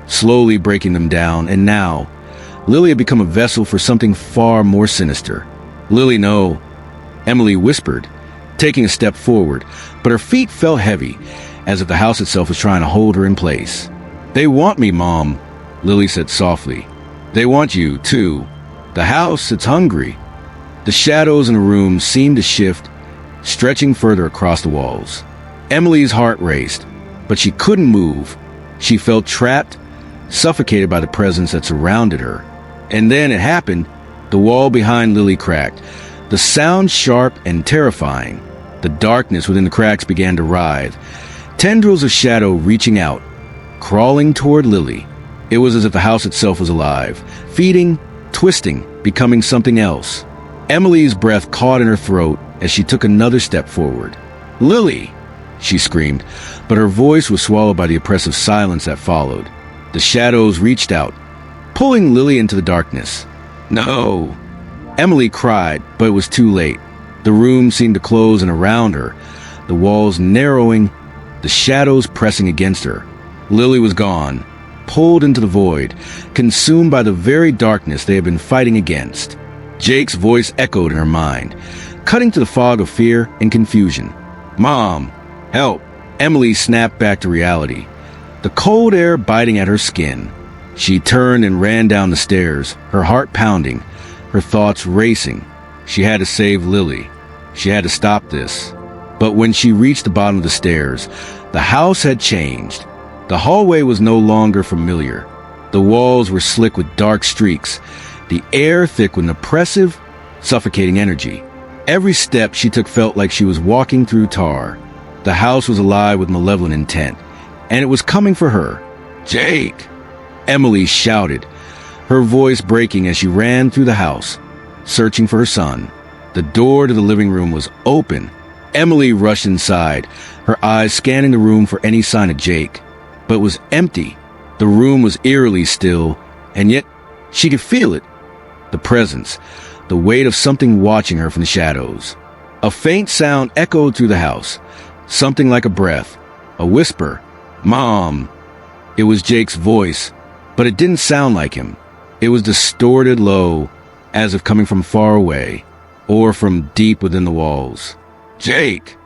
slowly breaking them down, and now, Lily had become a vessel for something far more sinister. "Lily, no," Emily whispered, taking a step forward, but her feet felt heavy, as if the house itself was trying to hold her in place. "They want me, Mom," Lily said softly. "They want you, too. The house, it's hungry." The shadows in the room seemed to shift, stretching further across the walls. Emily's heart raced, but she couldn't move. She felt trapped, suffocated by the presence that surrounded her. And then it happened. The wall behind Lily cracked, the sound sharp and terrifying. The darkness within the cracks began to writhe, tendrils of shadow reaching out, crawling toward Lily. It was as if the house itself was alive, feeding, twisting, becoming something else. Emily's breath caught in her throat as she took another step forward. "Lily!" she screamed, but her voice was swallowed by the oppressive silence that followed. The shadows reached out, pulling Lily into the darkness. "No!" Emily cried, but it was too late. The room seemed to close in around her, the walls narrowing, the shadows pressing against her. Lily was gone, pulled into the void, consumed by the very darkness they had been fighting against. Jake's voice echoed in her mind, cutting to the fog of fear and confusion. "Mom, help!" Emily snapped back to reality, the cold air biting at her skin. She turned and ran down the stairs, her heart pounding, her thoughts racing. She had to save Lily. She had to stop this. But when she reached the bottom of the stairs, the house had changed. The hallway was no longer familiar. The walls were slick with dark streaks, the air thick with an oppressive, suffocating energy. Every step she took felt like she was walking through tar. The house was alive with malevolent intent, and it was coming for her. "Jake!" Emily shouted, her voice breaking as she ran through the house, searching for her son. The door to the living room was open. Emily rushed inside, her eyes scanning the room for any sign of Jake. But it was empty. The room was eerily still, and yet she could feel it. The presence, the weight of something watching her from the shadows. A faint sound echoed through the house, something like a breath, a whisper. "Mom!" It was Jake's voice, but it didn't sound like him. It was distorted low, as if coming from far away, or from deep within the walls. "Jake!"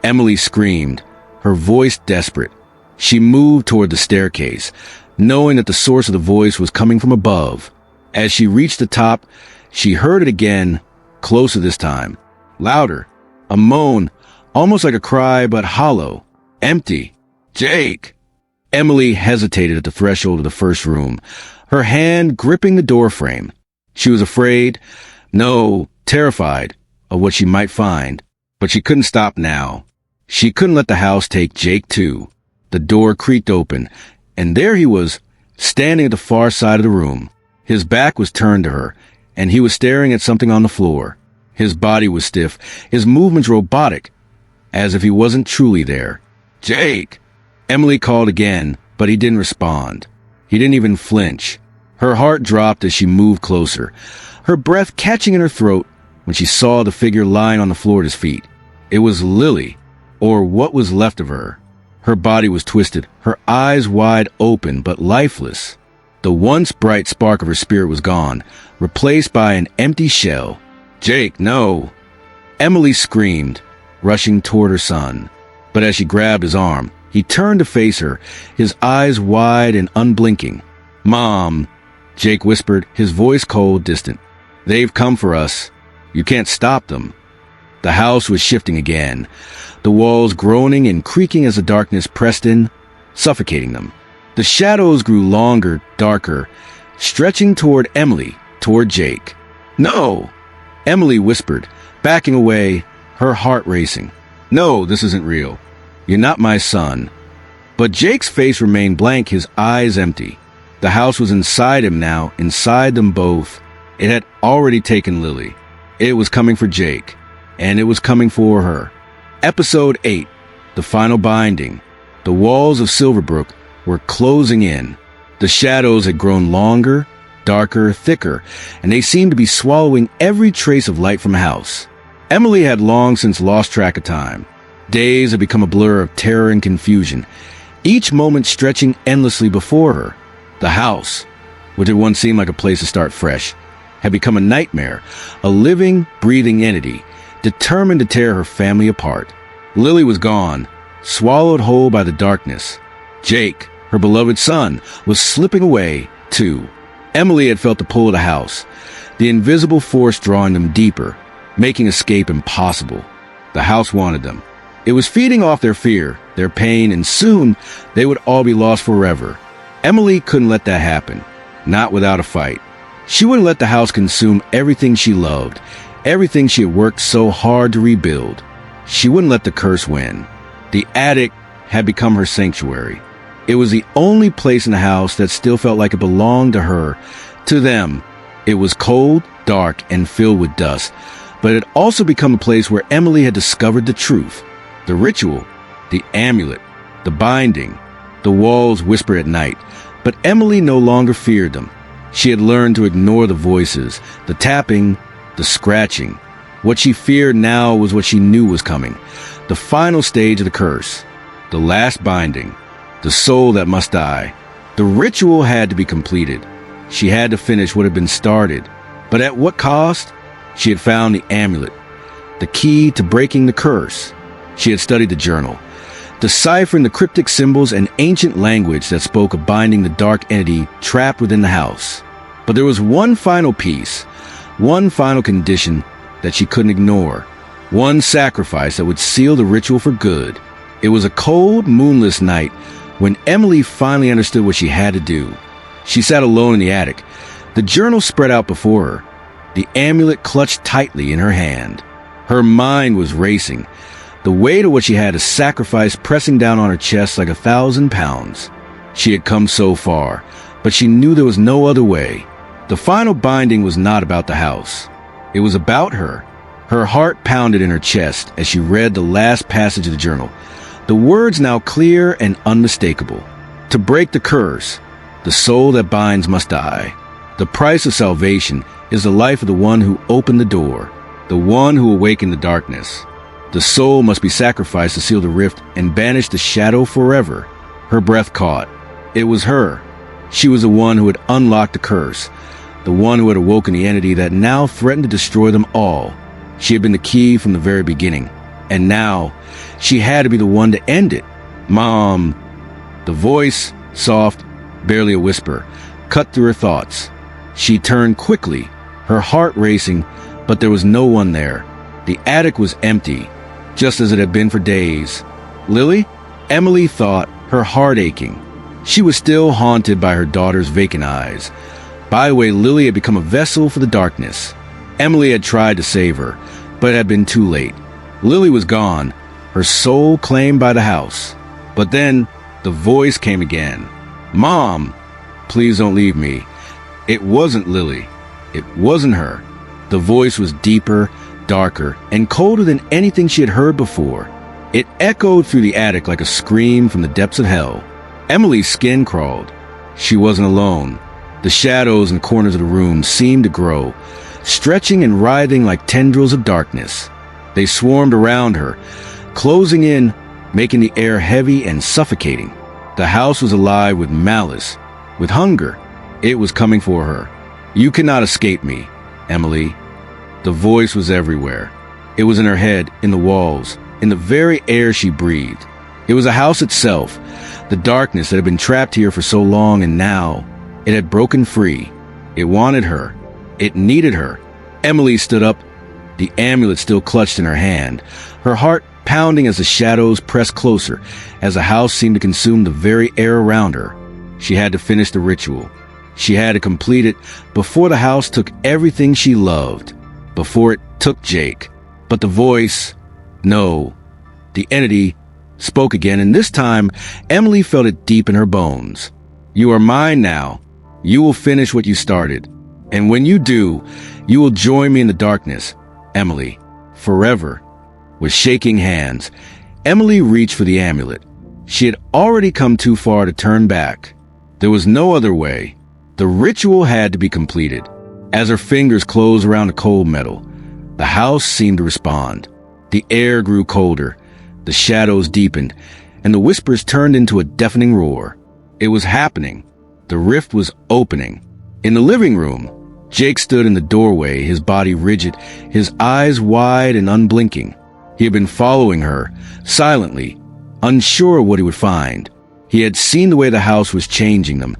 Emily screamed, her voice desperate. She moved toward the staircase, knowing that the source of the voice was coming from above. As she reached the top, she heard it again, closer this time. Louder. A moan, almost like a cry, but hollow. Empty. "Jake!" Emily hesitated at the threshold of the first room, her hand gripping the doorframe. She was afraid, no, terrified, of what she might find. But she couldn't stop now. She couldn't let the house take Jake too. The door creaked open, and there he was, standing at the far side of the room. His back was turned to her, and he was staring at something on the floor. His body was stiff, his movements robotic, as if he wasn't truly there. "Jake!" Emily called again, but he didn't respond. He didn't even flinch. Her heart dropped as she moved closer, her breath catching in her throat when she saw the figure lying on the floor at his feet. It was Lily, or what was left of her. Her body was twisted, her eyes wide open but lifeless. The once bright spark of her spirit was gone, replaced by an empty shell. "Jake, no!" Emily screamed, rushing toward her son. But as she grabbed his arm, he turned to face her, his eyes wide and unblinking. "Mom," Jake whispered, his voice cold, distant. "They've come for us. You can't stop them." The house was shifting again, the walls groaning and creaking as the darkness pressed in, suffocating them. The shadows grew longer, darker, stretching toward Emily, toward Jake. "No!" Emily whispered, backing away, her heart racing. "No, this isn't real. You're not my son." But Jake's face remained blank, his eyes empty. The house was inside him now, inside them both. It had already taken Lily. It was coming for Jake, and it was coming for her. Episode 8, the final binding. The walls of Silverbrook were closing in. The shadows had grown longer, darker, thicker, and they seemed to be swallowing every trace of light from the house. Emily had long since lost track of time. Days had become a blur of terror and confusion, each moment stretching endlessly before her. The house, which had once seemed like a place to start fresh, had become a nightmare, a living, breathing entity, determined to tear her family apart. Lily was gone, swallowed whole by the darkness. Jake, her beloved son, was slipping away, too. Emily had felt the pull of the house, the invisible force drawing them deeper, making escape impossible. The house wanted them. It was feeding off their fear, their pain, and soon they would all be lost forever. Emily couldn't let that happen, not without a fight. She wouldn't let the house consume everything she loved, everything she had worked so hard to rebuild. She wouldn't let the curse win. The attic had become her sanctuary. It was the only place in the house that still felt like it belonged to her, to them. It was cold, dark, and filled with dust, but it had also become a place where Emily had discovered the truth. The ritual, the amulet, the binding. The walls whispered at night, but Emily no longer feared them. She had learned to ignore the voices, the tapping, the scratching. What she feared now was what she knew was coming. The final stage of the curse. The last binding. The soul that must die. The ritual had to be completed. She had to finish what had been started. But at what cost? She had found the amulet, the key to breaking the curse. She had studied the journal, deciphering the cryptic symbols and ancient language that spoke of binding the dark entity trapped within the house. But there was one final piece, one final condition that she couldn't ignore, one sacrifice that would seal the ritual for good. It was a cold, moonless night when Emily finally understood what she had to do. She sat alone in the attic, the journal spread out before her, the amulet clutched tightly in her hand. Her mind was racing, the weight of what she had to sacrifice pressing down on her chest like 1,000 pounds. She had come so far, but she knew there was no other way. The final binding was not about the house. It was about her. Her heart pounded in her chest as she read the last passage of the journal, the words now clear and unmistakable. To break the curse, the soul that binds must die. The price of salvation is the life of the one who opened the door, the one who awakened the darkness. The soul must be sacrificed to seal the rift and banish the shadow forever. Her breath caught. It was her. She was the one who had unlocked the curse, the one who had awoken the entity that now threatened to destroy them all. She had been the key from the very beginning, and now she had to be the one to end it. "Mom." The voice, soft, barely a whisper, cut through her thoughts. She turned quickly, her heart racing, but there was no one there. The attic was empty, just as it had been for days. Lily? Emily thought, her heart aching. She was still haunted by her daughter's vacant eyes. By the way, Lily had become a vessel for the darkness. Emily had tried to save her, but it had been too late. Lily was gone, her soul claimed by the house. But then, the voice came again. "Mom, please don't leave me." It wasn't Lily. It wasn't her. The voice was deeper, darker, and colder than anything she had heard before. It echoed through the attic like a scream from the depths of hell. Emily's skin crawled. She wasn't alone. The shadows in corners of the room seemed to grow, stretching and writhing like tendrils of darkness. They swarmed around her, closing in, making the air heavy and suffocating. The house was alive with malice, with hunger. It was coming for her. "You cannot escape me, Emily." The voice was everywhere. It was in her head, in the walls, in the very air she breathed. It was a house itself, the darkness that had been trapped here for so long, and now it had broken free. It wanted her. It needed her. Emily stood up, the amulet still clutched in her hand, her heart pounding as the shadows pressed closer, as the house seemed to consume the very air around her. She had to finish the ritual. She had to complete it before the house took everything she loved, before it took Jake. But the voice, no, the entity, spoke again, and this time Emily felt it deep in her bones. You are mine now. You will finish what you started. And when you do, you will join me in the darkness, Emily, forever. With shaking hands, Emily reached for the amulet. She had already come too far to turn back. There was no other way. The ritual had to be completed. As her fingers closed around the cold metal, the house seemed to respond. The air grew colder, the shadows deepened, and the whispers turned into a deafening roar. It was happening. The rift was opening. In the living room, Jake stood in the doorway, his body rigid, his eyes wide and unblinking. He had been following her, silently, unsure what he would find. He had seen the way the house was changing them,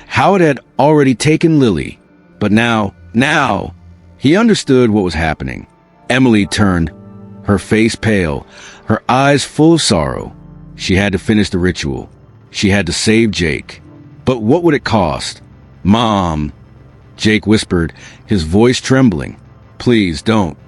how it had already taken Lily. But now, he understood what was happening. Emily turned, her face pale, her eyes full of sorrow. She had to finish the ritual. She had to save Jake. But what would it cost? Mom, Jake whispered, his voice trembling. Please don't.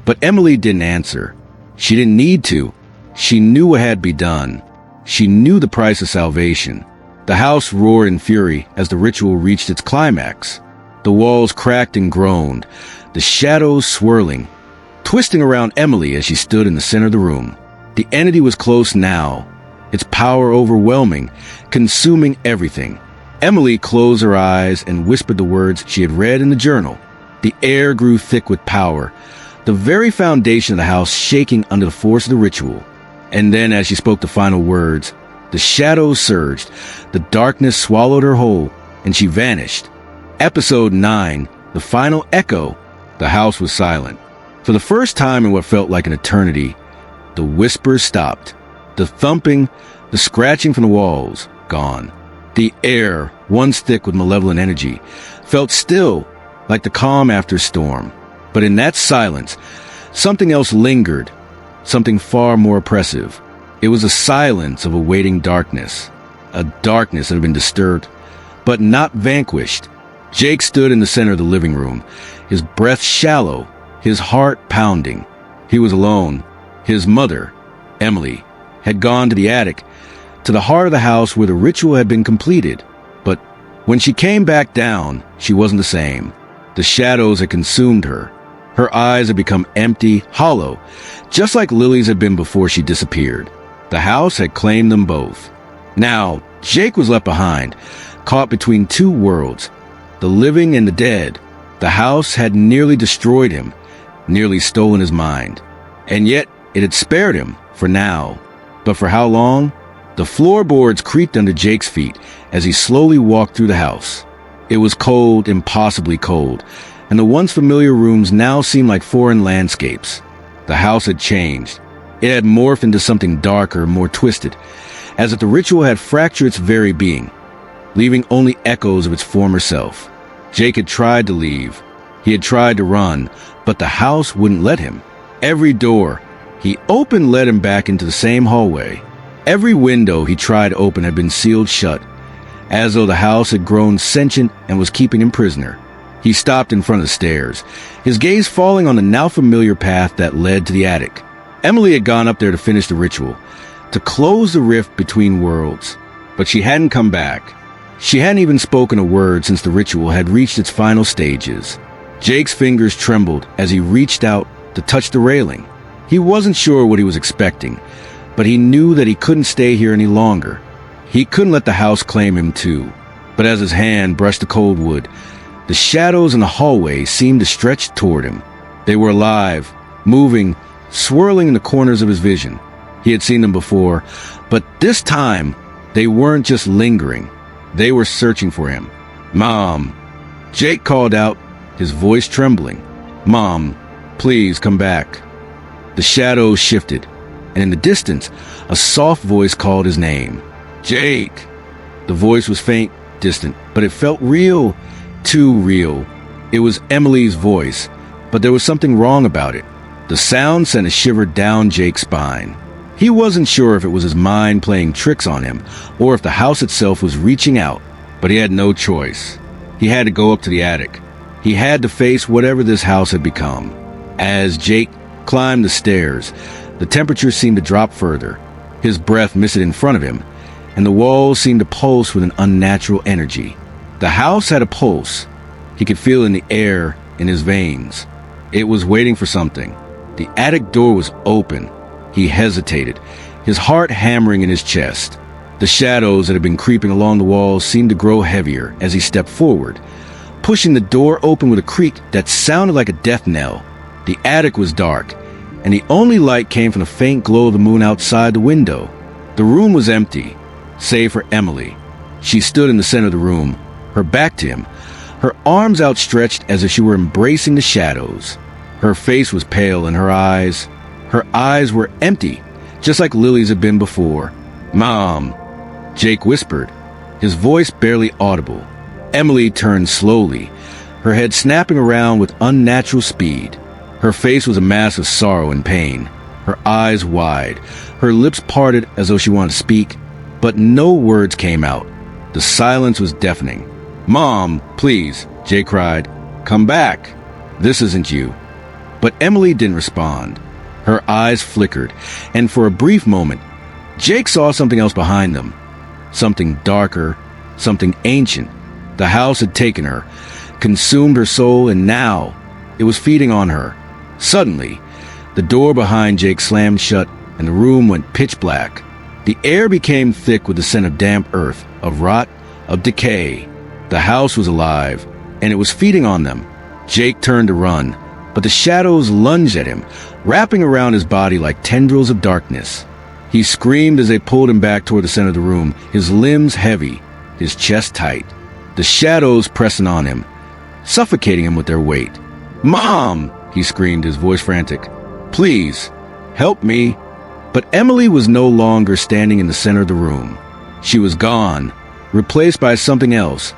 But Emily didn't answer. She didn't need to. She knew what had to be done. She knew the price of salvation. The house roared in fury as the ritual reached its climax. The walls cracked and groaned, the shadows swirling, twisting around Emily as she stood in the center of the room. The entity was close now, its power overwhelming, consuming everything. Emily closed her eyes and whispered the words she had read in the journal. The air grew thick with power, the very foundation of the house shaking under the force of the ritual. And then, as she spoke the final words, the shadows surged, the darkness swallowed her whole, and she vanished. Episode 9, the final echo. The house was silent. For the first time in what felt like an eternity, the whispers stopped. The thumping, the scratching from the walls, gone. The air, once thick with malevolent energy, felt still, like the calm after a storm. But in that silence, something else lingered, something far more oppressive. It was a silence of awaiting darkness, a darkness that had been disturbed, but not vanquished. Jake stood in the center of the living room, his breath shallow, his heart pounding. He was alone. His mother, Emily, had gone to the attic, to the heart of the house where the ritual had been completed. But when she came back down, she wasn't the same. The shadows had consumed her. Her eyes had become empty, hollow, just like Lily's had been before she disappeared. The house had claimed them both. Now, Jake was left behind, caught between two worlds, the living and the dead. The house had nearly destroyed him, nearly stolen his mind. And yet, it had spared him, for now. But for how long? The floorboards creaked under Jake's feet as he slowly walked through the house. It was cold, impossibly cold, and the once familiar rooms now seemed like foreign landscapes. The house had changed. It had morphed into something darker, more twisted, as if the ritual had fractured its very being, leaving only echoes of its former self. Jake had tried to leave. He had tried to run, but the house wouldn't let him. Every door he opened led him back into the same hallway. Every window he tried to open had been sealed shut, as though the house had grown sentient and was keeping him prisoner. He stopped in front of the stairs, his gaze falling on the now familiar path that led to the attic. Emily had gone up there to finish the ritual, to close the rift between worlds, but she hadn't come back. She hadn't even spoken a word since the ritual had reached its final stages. Jake's fingers trembled as he reached out to touch the railing. He wasn't sure what he was expecting, but he knew that he couldn't stay here any longer. He couldn't let the house claim him too. But as his hand brushed the cold wood, the shadows in the hallway seemed to stretch toward him. They were alive, moving, swirling in the corners of his vision. He had seen them before, but this time, they weren't just lingering. They were searching for him. "Mom!" Jake called out, his voice trembling. "Mom, please come back." The shadows shifted, and in the distance, a soft voice called his name. Jake! The voice was faint, distant, but it felt real, too real. It was Emily's voice, but there was something wrong about it. The sound sent a shiver down Jake's spine. He wasn't sure if it was his mind playing tricks on him, or if the house itself was reaching out, but he had no choice. He had to go up to the attic. He had to face whatever this house had become. As Jake climbed the stairs, the temperature seemed to drop further. His breath missed in front of him, and the walls seemed to pulse with an unnatural energy. The house had a pulse. He could feel it in the air, in his veins. It was waiting for something. The attic door was open. He hesitated, his heart hammering in his chest. The shadows that had been creeping along the walls seemed to grow heavier as he stepped forward, pushing the door open with a creak that sounded like a death knell. The attic was dark, and the only light came from the faint glow of the moon outside the window. The room was empty, save for Emily. She stood in the center of the room, her back to him, her arms outstretched as if she were embracing the shadows. Her face was pale, and her eyes were empty, just like Lily's had been before. "Mom," Jake whispered, his voice barely audible. Emily turned slowly, her head snapping around with unnatural speed. Her face was a mask of sorrow and pain, her eyes wide, her lips parted as though she wanted to speak, but no words came out. The silence was deafening. "Mom, please," Jake cried. "Come back. This isn't you." But Emily didn't respond. Her eyes flickered, and for a brief moment, Jake saw something else behind them. Something darker, something ancient. The house had taken her, consumed her soul, and now it was feeding on her. Suddenly, the door behind Jake slammed shut, and the room went pitch black. The air became thick with the scent of damp earth, of rot, of decay. The house was alive, and it was feeding on them. Jake turned to run, but the shadows lunged at him, wrapping around his body like tendrils of darkness. He screamed as they pulled him back toward the center of the room, his limbs heavy, his chest tight. The shadows pressing on him, suffocating him with their weight. "Mom!" he screamed, his voice frantic. "Please, help me." But Emily was no longer standing in the center of the room. She was gone, replaced by something else,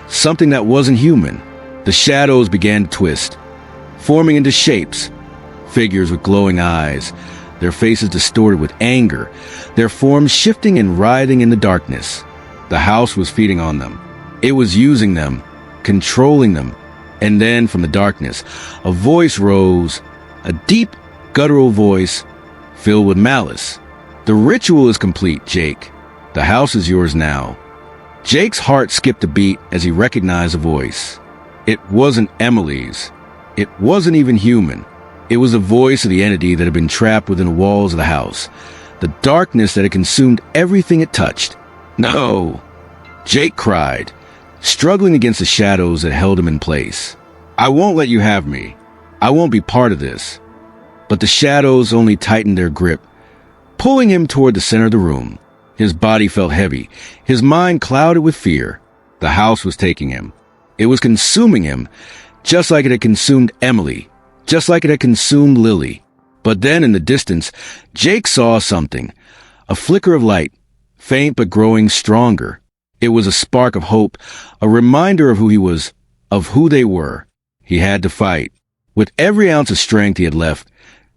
something that wasn't human. The shadows began to twist, forming into shapes, figures with glowing eyes, their faces distorted with anger, their forms shifting and writhing in the darkness. The house was feeding on them. It was using them, controlling them. And then from the darkness, a voice rose, a deep, guttural voice filled with malice. "The ritual is complete, Jake. The house is yours now." Jake's heart skipped a beat as he recognized the voice. It wasn't Emily's. It wasn't even human. It was the voice of the entity that had been trapped within the walls of the house, the darkness that had consumed everything it touched. "No!" Jake cried, struggling against the shadows that held him in place. "I won't let you have me. I won't be part of this." But the shadows only tightened their grip, pulling him toward the center of the room. His body felt heavy, his mind clouded with fear. The house was taking him. It was consuming him, just like it had consumed Emily, just like it had consumed Lily. But then in the distance, Jake saw something, a flicker of light, faint but growing stronger. It was a spark of hope, a reminder of who he was, of who they were. He had to fight. With every ounce of strength he had left,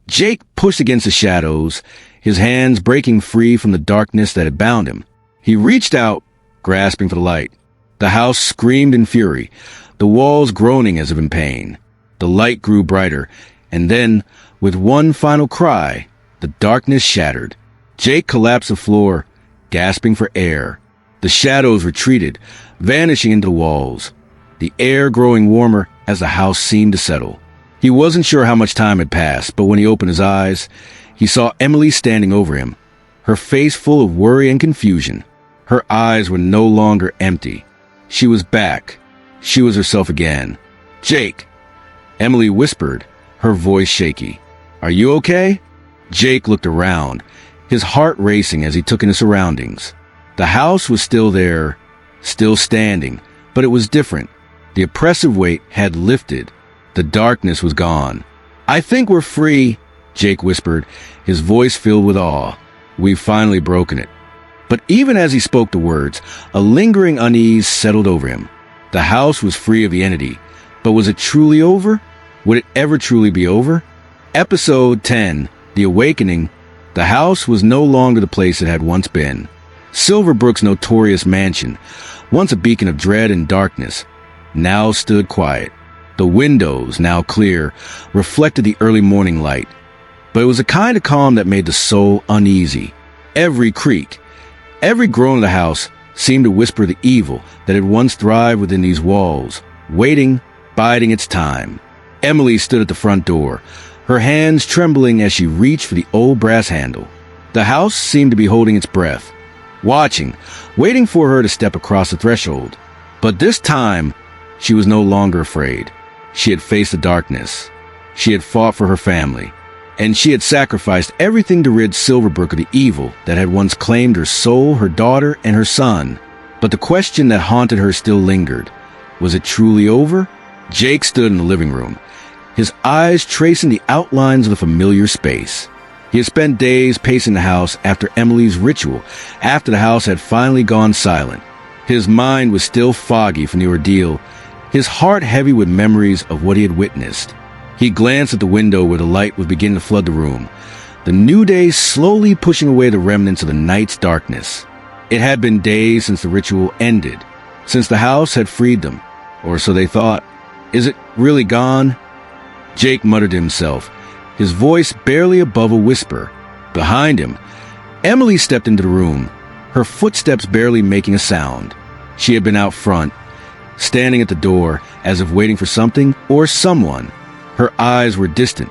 Jake pushed against the shadows, his hands breaking free from the darkness that had bound him. He reached out, grasping for the light. The house screamed in fury, the walls groaning as if in pain. The light grew brighter, and then, with one final cry, the darkness shattered. Jake collapsed to the floor, gasping for air. The shadows retreated, vanishing into the walls, the air growing warmer as the house seemed to settle. He wasn't sure how much time had passed, but when he opened his eyes, he saw Emily standing over him, her face full of worry and confusion. Her eyes were no longer empty. She was back. She was herself again. "Jake!" Emily whispered, her voice shaky. "Are you okay?" Jake looked around, his heart racing as he took in his surroundings. The house was still there, still standing, but it was different. The oppressive weight had lifted. The darkness was gone. "I think we're free," Jake whispered, his voice filled with awe. "We've finally broken it." But even as he spoke the words, a lingering unease settled over him. The house was free of the entity, but was it truly over? Would it ever truly be over? Episode 10, The Awakening. The house was no longer the place it had once been. Silverbrook's notorious mansion, once a beacon of dread and darkness, now stood quiet. The windows, now clear, reflected the early morning light. But it was a kind of calm that made the soul uneasy. Every creak, every groan of the house seemed to whisper the evil that had once thrived within these walls, waiting, biding its time. Emily stood at the front door, her hands trembling as she reached for the old brass handle. The house seemed to be holding its breath, watching, waiting for her to step across the threshold. But this time, she was no longer afraid. She had faced the darkness. She had fought for her family. And she had sacrificed everything to rid Silverbrook of the evil that had once claimed her soul, her daughter, and her son. But the question that haunted her still lingered. Was it truly over? Jake stood in the living room, his eyes tracing the outlines of the familiar space. He had spent days pacing the house after Emily's ritual, after the house had finally gone silent. His mind was still foggy from the ordeal, his heart heavy with memories of what he had witnessed. He glanced at the window where the light was beginning to flood the room, the new day slowly pushing away the remnants of the night's darkness. It had been days since the ritual ended, since the house had freed them, or so they thought. Is it really gone? Jake muttered to himself, his voice barely above a whisper. Behind him, Emily stepped into the room, her footsteps barely making a sound. She had been out front, standing at the door as if waiting for something or someone. Her eyes were distant,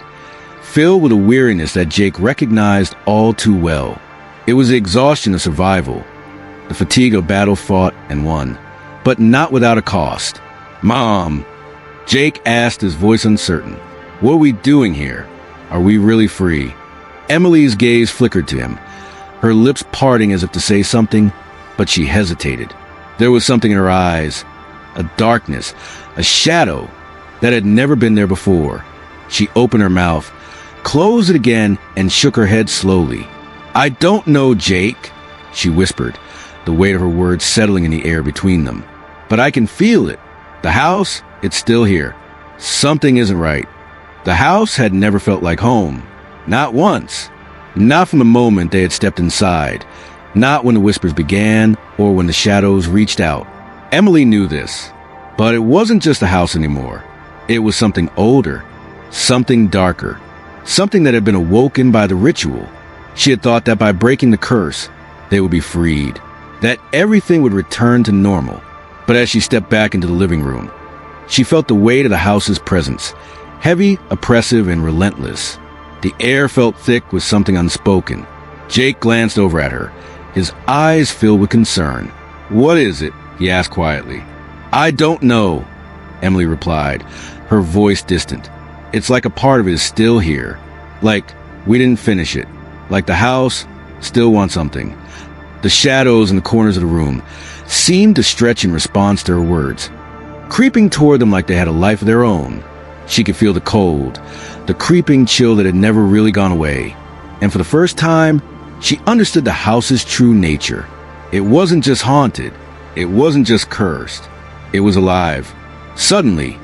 filled with a weariness that Jake recognized all too well. It was the exhaustion of survival, the fatigue of battle fought and won, but not without a cost. "Mom," Jake asked, his voice uncertain. "What are we doing here? Are we really free?" Emily's gaze flickered to him, her lips parting as if to say something, but she hesitated. There was something in her eyes, a darkness, a shadow that had never been there before. She opened her mouth, closed it again, and shook her head slowly. "I don't know, Jake," she whispered, the weight of her words settling in the air between them. "But I can feel it. The house, it's still here. Something isn't right." The house had never felt like home. Not once. Not from the moment they had stepped inside. Not when the whispers began or when the shadows reached out. Emily knew this. But it wasn't just the house anymore. It was something older, something darker, something that had been awoken by the ritual. She had thought that by breaking the curse, they would be freed, that everything would return to normal. But as she stepped back into the living room, she felt the weight of the house's presence, heavy, oppressive, and relentless. The air felt thick with something unspoken. Jake glanced over at her, his eyes filled with concern. "What is it?" he asked quietly. "I don't know," Emily replied, her voice distant. "It's like a part of it is still here. Like we didn't finish it. Like the house still wants something." The shadows in the corners of the room seemed to stretch in response to her words, creeping toward them like they had a life of their own. She could feel the cold, the creeping chill that had never really gone away. And for the first time, she understood the house's true nature. It wasn't just haunted. It wasn't just cursed. It was alive. Suddenly,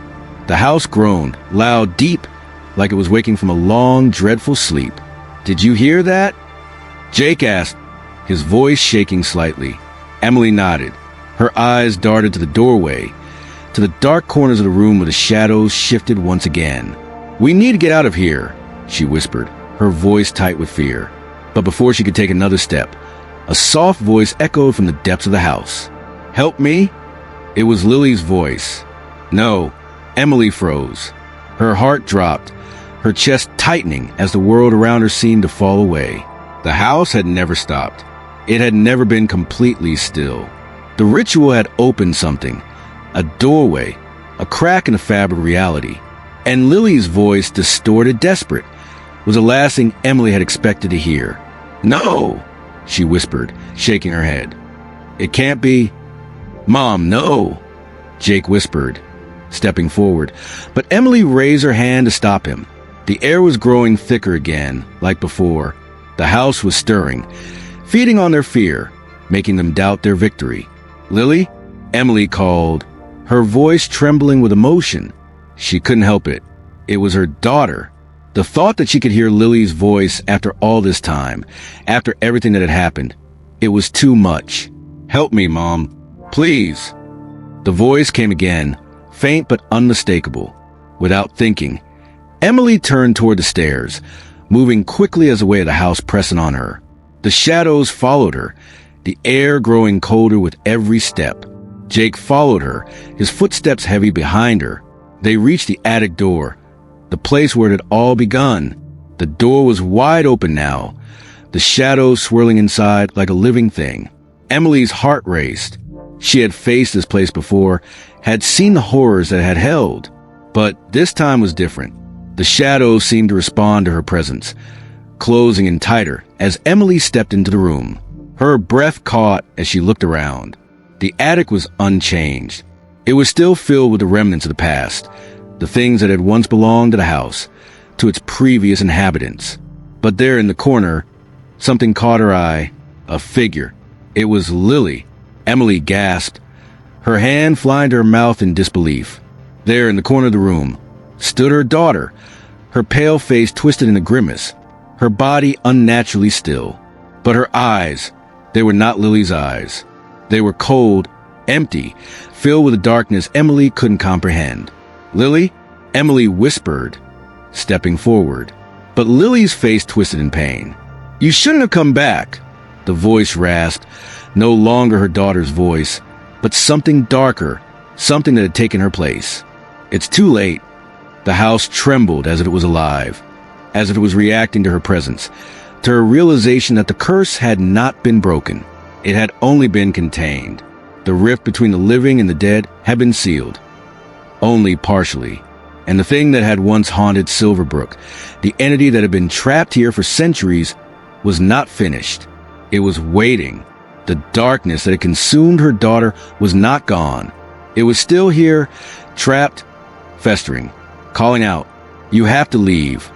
the house groaned, loud, deep, like it was waking from a long, dreadful sleep. "Did you hear that?" Jake asked, his voice shaking slightly. Emily nodded. Her eyes darted to the doorway, to the dark corners of the room where the shadows shifted once again. "We need to get out of here," she whispered, her voice tight with fear. But before she could take another step, a soft voice echoed from the depths of the house. "Help me?" It was Lily's voice. "No." Emily froze. Her heart dropped, her chest tightening as the world around her seemed to fall away. The house had never stopped. It had never been completely still. The ritual had opened something, a doorway, a crack in the fabric of reality. And Lily's voice, distorted, desperate, was the last thing Emily had expected to hear. "No," she whispered, shaking her head. "It can't be." "Mom, no," Jake whispered, stepping forward. But Emily raised her hand to stop him. The air was growing thicker again, like before. The house was stirring, feeding on their fear, making them doubt their victory. "Lily?" Emily called, her voice trembling with emotion. She couldn't help it. It was her daughter. The thought that she could hear Lily's voice after all this time, after everything that had happened, it was too much. "Help me, Mom. Please." The voice came again, faint but unmistakable. Without thinking, Emily turned toward the stairs, moving quickly as the weight of the house pressing on her. The shadows followed her, the air growing colder with every step. Jake followed her, his footsteps heavy behind her. They reached the attic door, the place where it had all begun. The door was wide open now, the shadows swirling inside like a living thing. Emily's heart raced. She had faced this place before, had seen the horrors that it had held. But this time was different. The shadows seemed to respond to her presence, closing in tighter as Emily stepped into the room. Her breath caught as she looked around. The attic was unchanged. It was still filled with the remnants of the past, the things that had once belonged to the house, to its previous inhabitants. But there in the corner, something caught her eye, a figure. It was Lily. Emily gasped, her hand flying to her mouth in disbelief. There in the corner of the room stood her daughter, her pale face twisted in a grimace, her body unnaturally still. But her eyes, they were not Lily's eyes. They were cold, empty, filled with a darkness Emily couldn't comprehend. "Lily?" Emily whispered, stepping forward. But Lily's face twisted in pain. "You shouldn't have come back." The voice rasped, no longer her daughter's voice, but something darker, something that had taken her place. "It's too late." The house trembled as if it was alive, as if it was reacting to her presence, to her realization that the curse had not been broken. It had only been contained. The rift between the living and the dead had been sealed. Only partially. And the thing that had once haunted Silverbrook, the entity that had been trapped here for centuries, was not finished. It was waiting. The darkness that had consumed her daughter was not gone. It was still here, trapped, festering, calling out, "You have to leave."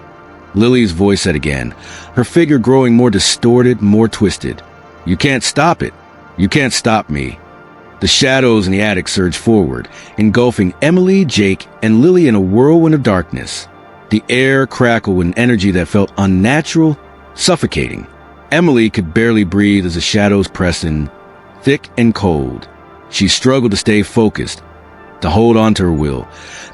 Lily's voice said again, her figure growing more distorted, more twisted. "You can't stop it. You can't stop me." The shadows in the attic surged forward, engulfing Emily, Jake, and Lily in a whirlwind of darkness. The air crackled with an energy that felt unnatural, suffocating. Emily could barely breathe as the shadows pressed in, thick and cold. She struggled to stay focused, to hold on to her will,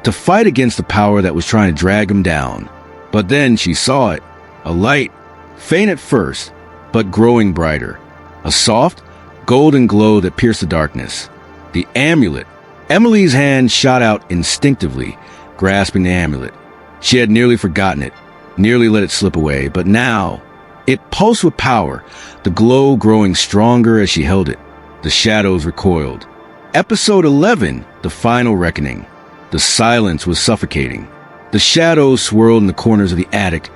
to fight against the power that was trying to drag him down. But then she saw it, a light, faint at first, but growing brighter. A soft, golden glow that pierced the darkness. The amulet. Emily's hand shot out instinctively, grasping the amulet. She had nearly forgotten it, nearly let it slip away, but now it pulsed with power, the glow growing stronger as she held it. The shadows recoiled. Episode 11, the final reckoning. The silence was suffocating. The shadows swirled in the corners of the attic,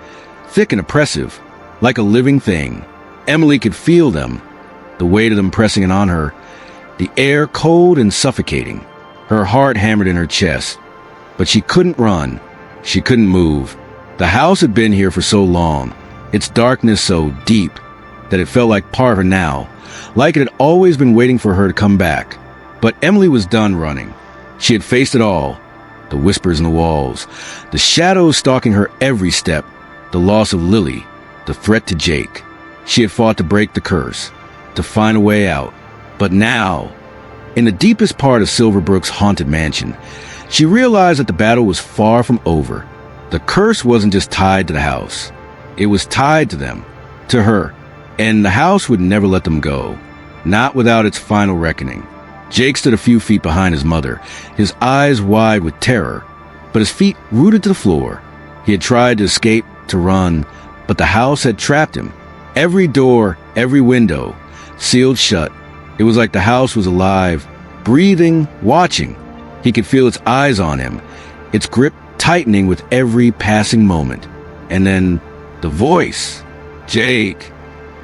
thick and oppressive, like a living thing. Emily could feel them, the weight of them pressing in on her, the air cold and suffocating. Her heart hammered in her chest, but she couldn't run. She couldn't move. The house had been here for so long, its darkness so deep, that it felt like part of her now, like it had always been waiting for her to come back. But Emily was done running. She had faced it all, the whispers in the walls, the shadows stalking her every step, the loss of Lily, the threat to Jake. She had fought to break the curse, to find a way out. But now, in the deepest part of Silverbrook's haunted mansion, she realized that the battle was far from over. The curse wasn't just tied to the house. It was tied to them, to her, and the house would never let them go, not without its final reckoning. Jake stood a few feet behind his mother, his eyes wide with terror, but his feet rooted to the floor. He had tried to escape, to run, but the house had trapped him. Every door, every window, sealed shut. It was like the house was alive, breathing, watching. He could feel its eyes on him, its grip tightening with every passing moment. And then the voice. "Jake."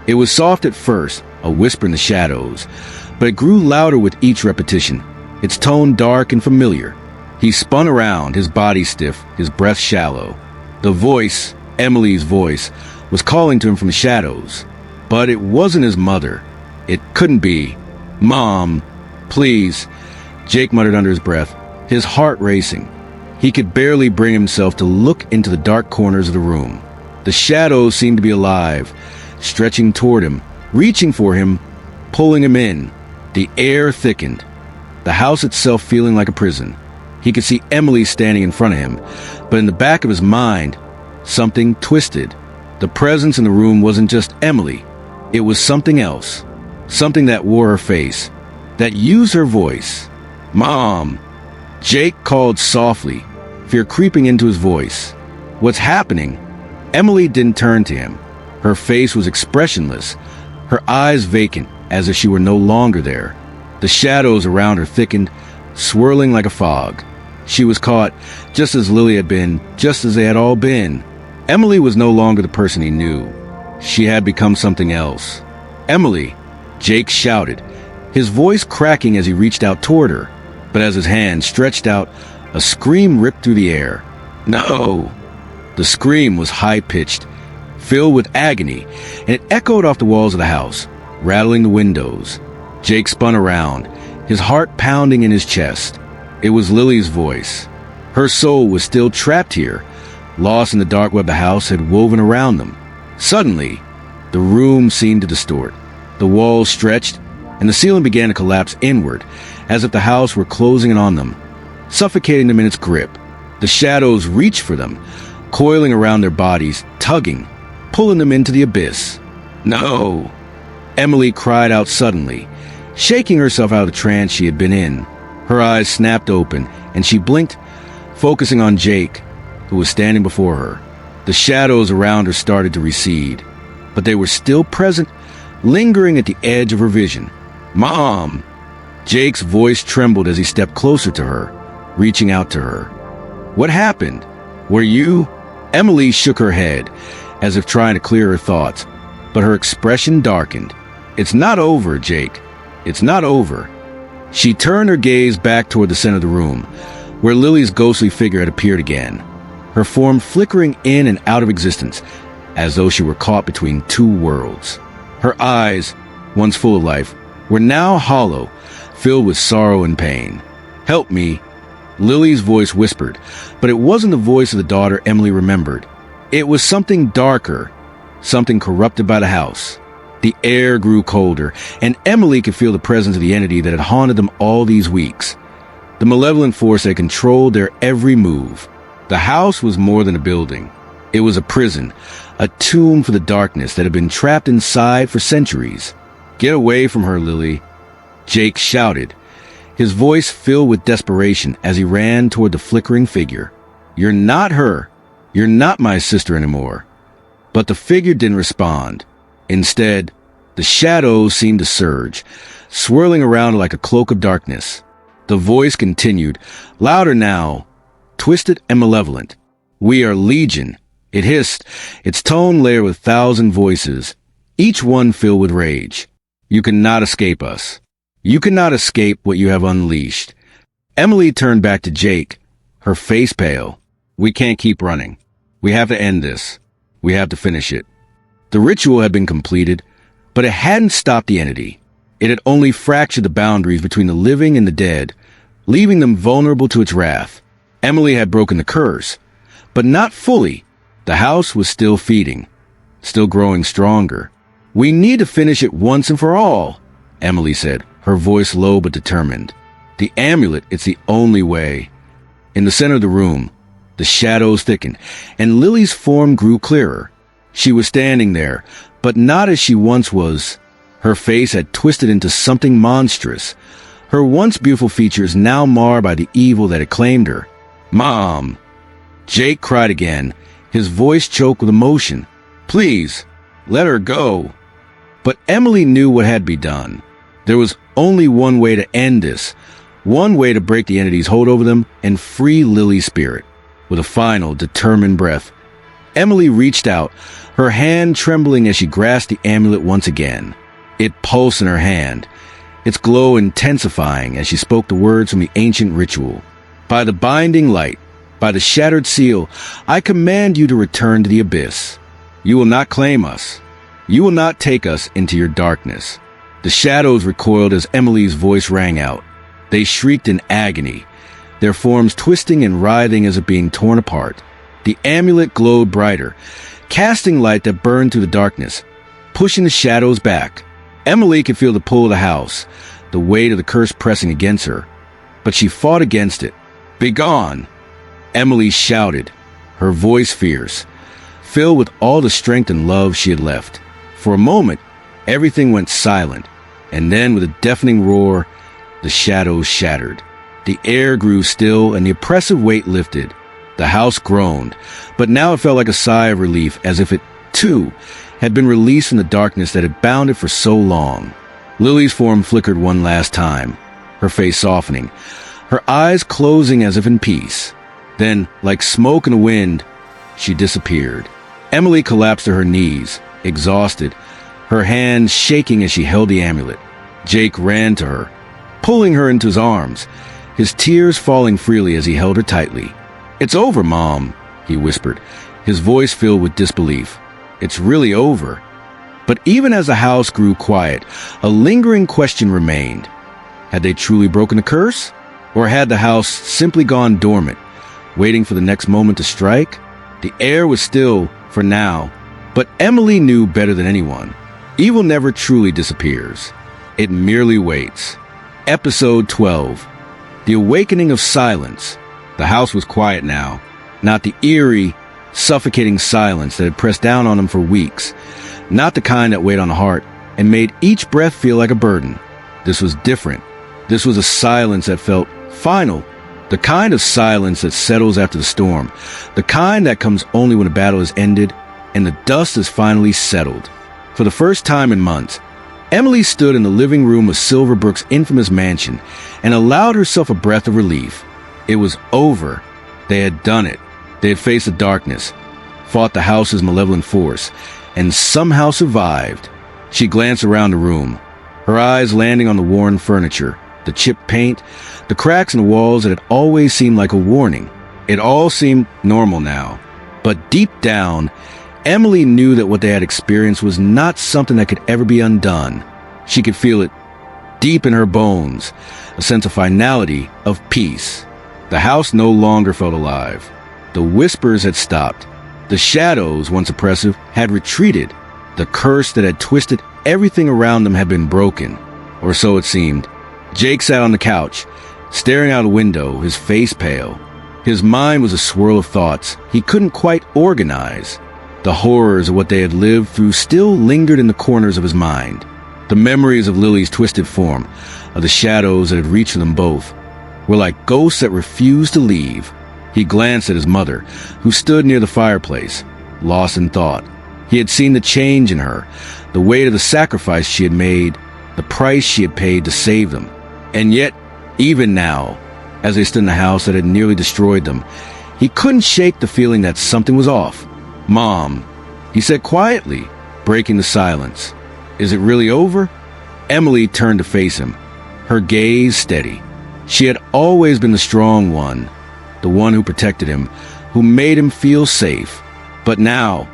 It was soft at first, a whisper in the shadows, but it grew louder with each repetition, its tone dark and familiar. He spun around, his body stiff, his breath shallow. The voice, Emily's voice, was calling to him from the shadows. But it wasn't his mother. It couldn't be. "Mom, please," Jake muttered under his breath, his heart racing. He could barely bring himself to look into the dark corners of the room. The shadows seemed to be alive, stretching toward him, reaching for him, pulling him in. The air thickened, the house itself feeling like a prison. He could see Emily standing in front of him, but in the back of his mind, something twisted. The presence in the room wasn't just Emily. It was something else. Something that wore her face, that used her voice. "Mom!" Jake called softly, fear creeping into his voice. "What's happening?" Emily didn't turn to him. Her face was expressionless, her eyes vacant, as if she were no longer there. The shadows around her thickened, swirling like a fog. She was caught, just as Lily had been, just as they had all been. Emily was no longer the person he knew. She had become something else. "Emily!" Jake shouted, his voice cracking as he reached out toward her. But as his hand stretched out, a scream ripped through the air. "No!" The scream was high-pitched, filled with agony, and it echoed off the walls of the house, rattling the windows. Jake spun around, his heart pounding in his chest. It was Lily's voice. Her soul was still trapped here, lost in the dark web the house had woven around them. Suddenly, the room seemed to distort. The walls stretched, and the ceiling began to collapse inward, as if the house were closing in on them, suffocating them in its grip. The shadows reached for them, coiling around their bodies, tugging, pulling them into the abyss. "No!" Emily cried out suddenly, shaking herself out of the trance she had been in. Her eyes snapped open, and she blinked, focusing on Jake, who was standing before her. The shadows around her started to recede, but they were still present, lingering at the edge of her vision. "Mom!" Jake's voice trembled as he stepped closer to her, reaching out to her. "What happened? Were you—" Emily shook her head, as if trying to clear her thoughts, but her expression darkened. "It's not over, Jake. It's not over." She turned her gaze back toward the center of the room, where Lily's ghostly figure had appeared again, her form flickering in and out of existence, as though she were caught between two worlds. Her eyes, once full of life, were now hollow, filled with sorrow and pain. "Help me," Lily's voice whispered, but it wasn't the voice of the daughter Emily remembered. It was something darker, something corrupted by the house. The air grew colder, and Emily could feel the presence of the entity that had haunted them all these weeks. The malevolent force that controlled their every move. The house was more than a building. It was a prison, a tomb for the darkness that had been trapped inside for centuries. "Get away from her, Lily," Jake shouted, his voice filled with desperation as he ran toward the flickering figure. "You're not her. You're not my sister anymore." But the figure didn't respond. Instead, the shadows seemed to surge, swirling around like a cloak of darkness. The voice continued, louder now, twisted and malevolent. "We are Legion," it hissed, its tone layered with 1,000 voices, each one filled with rage. "You cannot escape us. You cannot escape what you have unleashed." Emily turned back to Jake, her face pale. "We can't keep running. We have to end this. We have to finish it." The ritual had been completed, but it hadn't stopped the entity. It had only fractured the boundaries between the living and the dead, leaving them vulnerable to its wrath. Emily had broken the curse, but not fully. The house was still feeding, still growing stronger. "We need to finish it once and for all," Emily said, her voice low but determined. "The amulet, it's the only way." In the center of the room, the shadows thickened, and Lily's form grew clearer. She was standing there, but not as she once was. Her face had twisted into something monstrous, her once beautiful features now marred by the evil that had claimed her. "Mom!" Jake cried again, his voice choked with emotion. "Please, let her go." But Emily knew what had to be done. There was only one way to end this, one way to break the entity's hold over them and free Lily's spirit. With a final, determined breath, Emily reached out, her hand trembling as she grasped the amulet once again. It pulsed in her hand, its glow intensifying as she spoke the words from the ancient ritual. "By the binding light, By the shattered seal, I command you to return to the abyss. You will not claim us. You will not take us into your darkness." The shadows recoiled as Emily's voice rang out. They shrieked in agony, their forms twisting and writhing as if being torn apart. The amulet glowed brighter, casting light that burned through the darkness, pushing the shadows back. Emily could feel the pull of the house, the weight of the curse pressing against her, but she fought against it. "Begone!" Emily shouted, her voice fierce, filled with all the strength and love she had left. For a moment, everything went silent, and then with a deafening roar, the shadows shattered. The air grew still and the oppressive weight lifted. The house groaned, but now it felt like a sigh of relief, as if it, too, had been released from the darkness that had bound it for so long. Lily's form flickered one last time, her face softening, her eyes closing as if in peace. Then, like smoke in the wind, she disappeared. Emily collapsed to her knees, exhausted, her hands shaking as she held the amulet. Jake ran to her, pulling her into his arms, his tears falling freely as he held her tightly. "It's over, Mom," he whispered, his voice filled with disbelief. "It's really over." But even as the house grew quiet, a lingering question remained. Had they truly broken the curse? Or had the house simply gone dormant, waiting for the next moment to strike? The air was still, for now, but Emily knew better than anyone. Evil never truly disappears. It merely waits. Episode 12. The Awakening of Silence. The house was quiet now, not the eerie, suffocating silence that had pressed down on them for weeks, not the kind that weighed on the heart and made each breath feel like a burden. This was different. This was a silence that felt final, the kind of silence that settles after the storm, the kind that comes only when a battle is ended and the dust is finally settled. For the first time in months, Emily stood in the living room of Silverbrook's infamous mansion and allowed herself a breath of relief. It was over. They had done it. They had faced the darkness, fought the house's malevolent force, and somehow survived. She glanced around the room, her eyes landing on the worn furniture, the chipped paint, the cracks in the walls that had always seemed like a warning. It all seemed normal now. But deep down, Emily knew that what they had experienced was not something that could ever be undone. She could feel it deep in her bones, a sense of finality, of peace. The house no longer felt alive. The whispers had stopped. The shadows, once oppressive, had retreated. The curse that had twisted everything around them had been broken, or so it seemed. Jake sat on the couch, staring out a window, his face pale. His mind was a swirl of thoughts he couldn't quite organize. The horrors of what they had lived through still lingered in the corners of his mind. The memories of Lily's twisted form, of the shadows that had reached for them both, were like ghosts that refused to leave. He glanced at his mother, who stood near the fireplace, lost in thought. He had seen the change in her, the weight of the sacrifice she had made, the price she had paid to save them. And yet, even now, as they stood in the house that had nearly destroyed them, he couldn't shake the feeling that something was off. "Mom," he said quietly, breaking the silence. "Is it really over?" Emily turned to face him, her gaze steady. She had always been the strong one, the one who protected him, who made him feel safe. But now,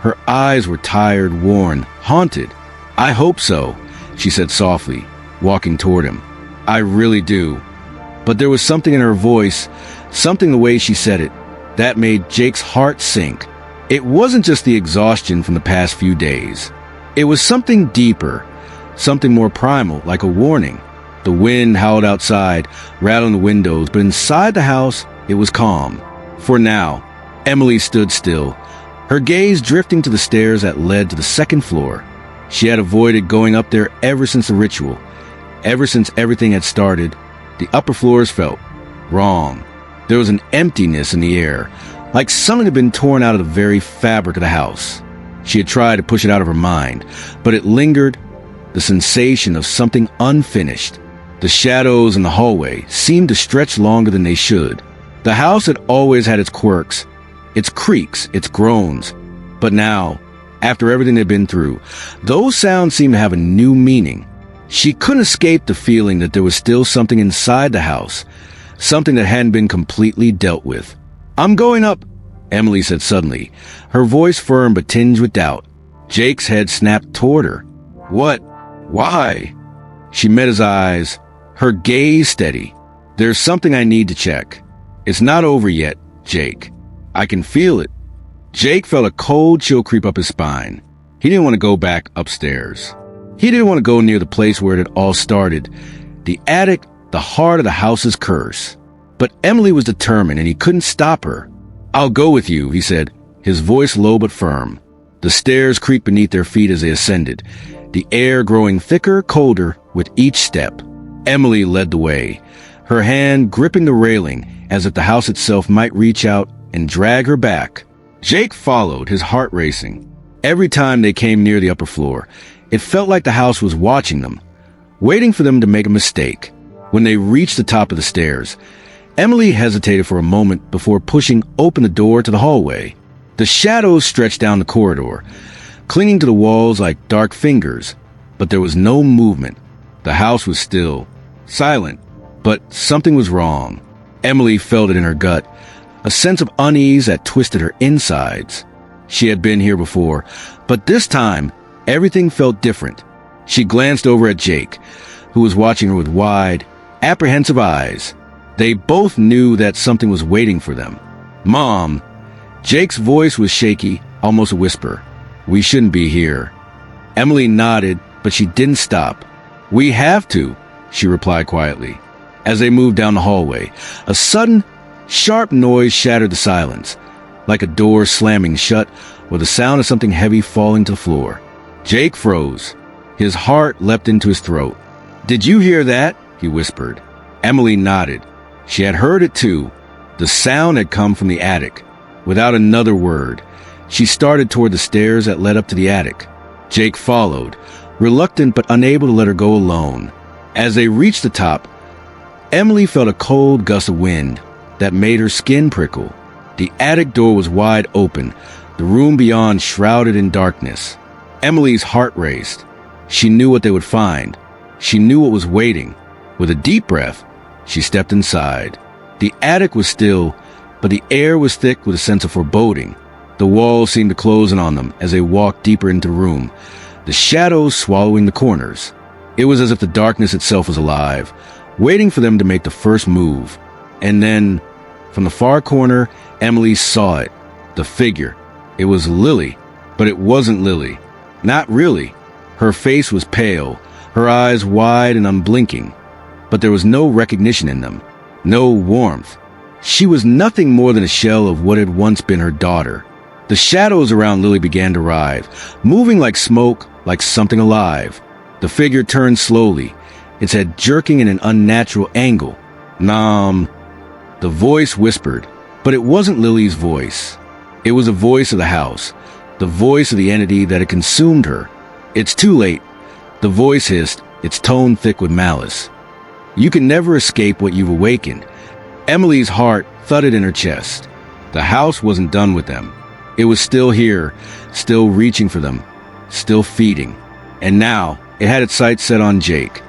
her eyes were tired, worn, haunted. "I hope so," she said softly, walking toward him. "I really do." But there was something in her voice, something the way she said it, that made Jake's heart sink. It wasn't just the exhaustion from the past few days. It was something deeper, something more primal, like a warning. The wind howled outside, rattling the windows, but inside the house, it was calm. For now, Emily stood still, her gaze drifting to the stairs that led to the second floor. She had avoided going up there ever since the ritual. Ever since everything had started, the upper floors felt wrong. There was an emptiness in the air, like something had been torn out of the very fabric of the house. She had tried to push it out of her mind, but it lingered, the sensation of something unfinished. The shadows in the hallway seemed to stretch longer than they should. The house had always had its quirks, its creaks, its groans. But now, after everything they'd been through, those sounds seemed to have a new meaning. She couldn't escape the feeling that there was still something inside the house, something that hadn't been completely dealt with. I'm going up, Emily said suddenly, her voice firm but tinged with doubt. Jake's head snapped toward her. What? Why? She met his eyes, her gaze steady. There's something I need to check. It's not over yet, Jake. I can feel it. Jake felt a cold chill creep up his spine. He didn't want to go back upstairs. He didn't want to go near the place where it had all started. The attic, the heart of the house's curse. But Emily was determined and he couldn't stop her. I'll go with you, he said, his voice low but firm. The stairs creaked beneath their feet as they ascended, the air growing thicker, colder with each step. Emily led the way, her hand gripping the railing as if the house itself might reach out and drag her back. Jake followed, his heart racing. Every time they came near the upper floor, it felt like the house was watching them, waiting for them to make a mistake. When they reached the top of the stairs, Emily hesitated for a moment before pushing open the door to the hallway. The shadows stretched down the corridor, clinging to the walls like dark fingers, but there was no movement. The house was still, silent, but something was wrong. Emily felt it in her gut, a sense of unease that twisted her insides. She had been here before, but this time, everything felt different. She glanced over at Jake, who was watching her with wide, apprehensive eyes. They both knew that something was waiting for them. Mom! Jake's voice was shaky, almost a whisper. We shouldn't be here. Emily nodded, but she didn't stop. We have to, she replied quietly. As they moved down the hallway, a sudden, sharp noise shattered the silence, like a door slamming shut or the sound of something heavy falling to the floor. Jake froze. His heart leapt into his throat. Did you hear that? He whispered. Emily nodded. She had heard it too. The sound had come from the attic. Without another word, she started toward the stairs that led up to the attic. Jake followed, reluctant but unable to let her go alone. As they reached the top, Emily felt a cold gust of wind that made her skin prickle. The attic door was wide open, the room beyond shrouded in darkness. Emily's heart raced. She knew what they would find. She knew what was waiting. With a deep breath, she stepped inside. The attic was still, but the air was thick with a sense of foreboding. The walls seemed to close in on them as they walked deeper into the room, the shadows swallowing the corners. It was as if the darkness itself was alive, waiting for them to make the first move. And then, from the far corner, Emily saw it. The figure. It was Lily, but it wasn't Lily. Not really. Her face was pale, her eyes wide and unblinking, but there was no recognition in them, no warmth. She was nothing more than a shell of what had once been her daughter. The shadows around Lily began to writhe, moving like smoke, like something alive. The figure turned slowly, its head jerking in an unnatural angle. Nom. The voice whispered, but it wasn't Lily's voice. It was the voice of the house, the voice of the entity that had consumed her. It's too late. The voice hissed, its tone thick with malice. You can never escape what you've awakened. Emily's heart thudded in her chest. The house wasn't done with them. It was still here, still reaching for them, still feeding. And now, it had its sights set on Jake.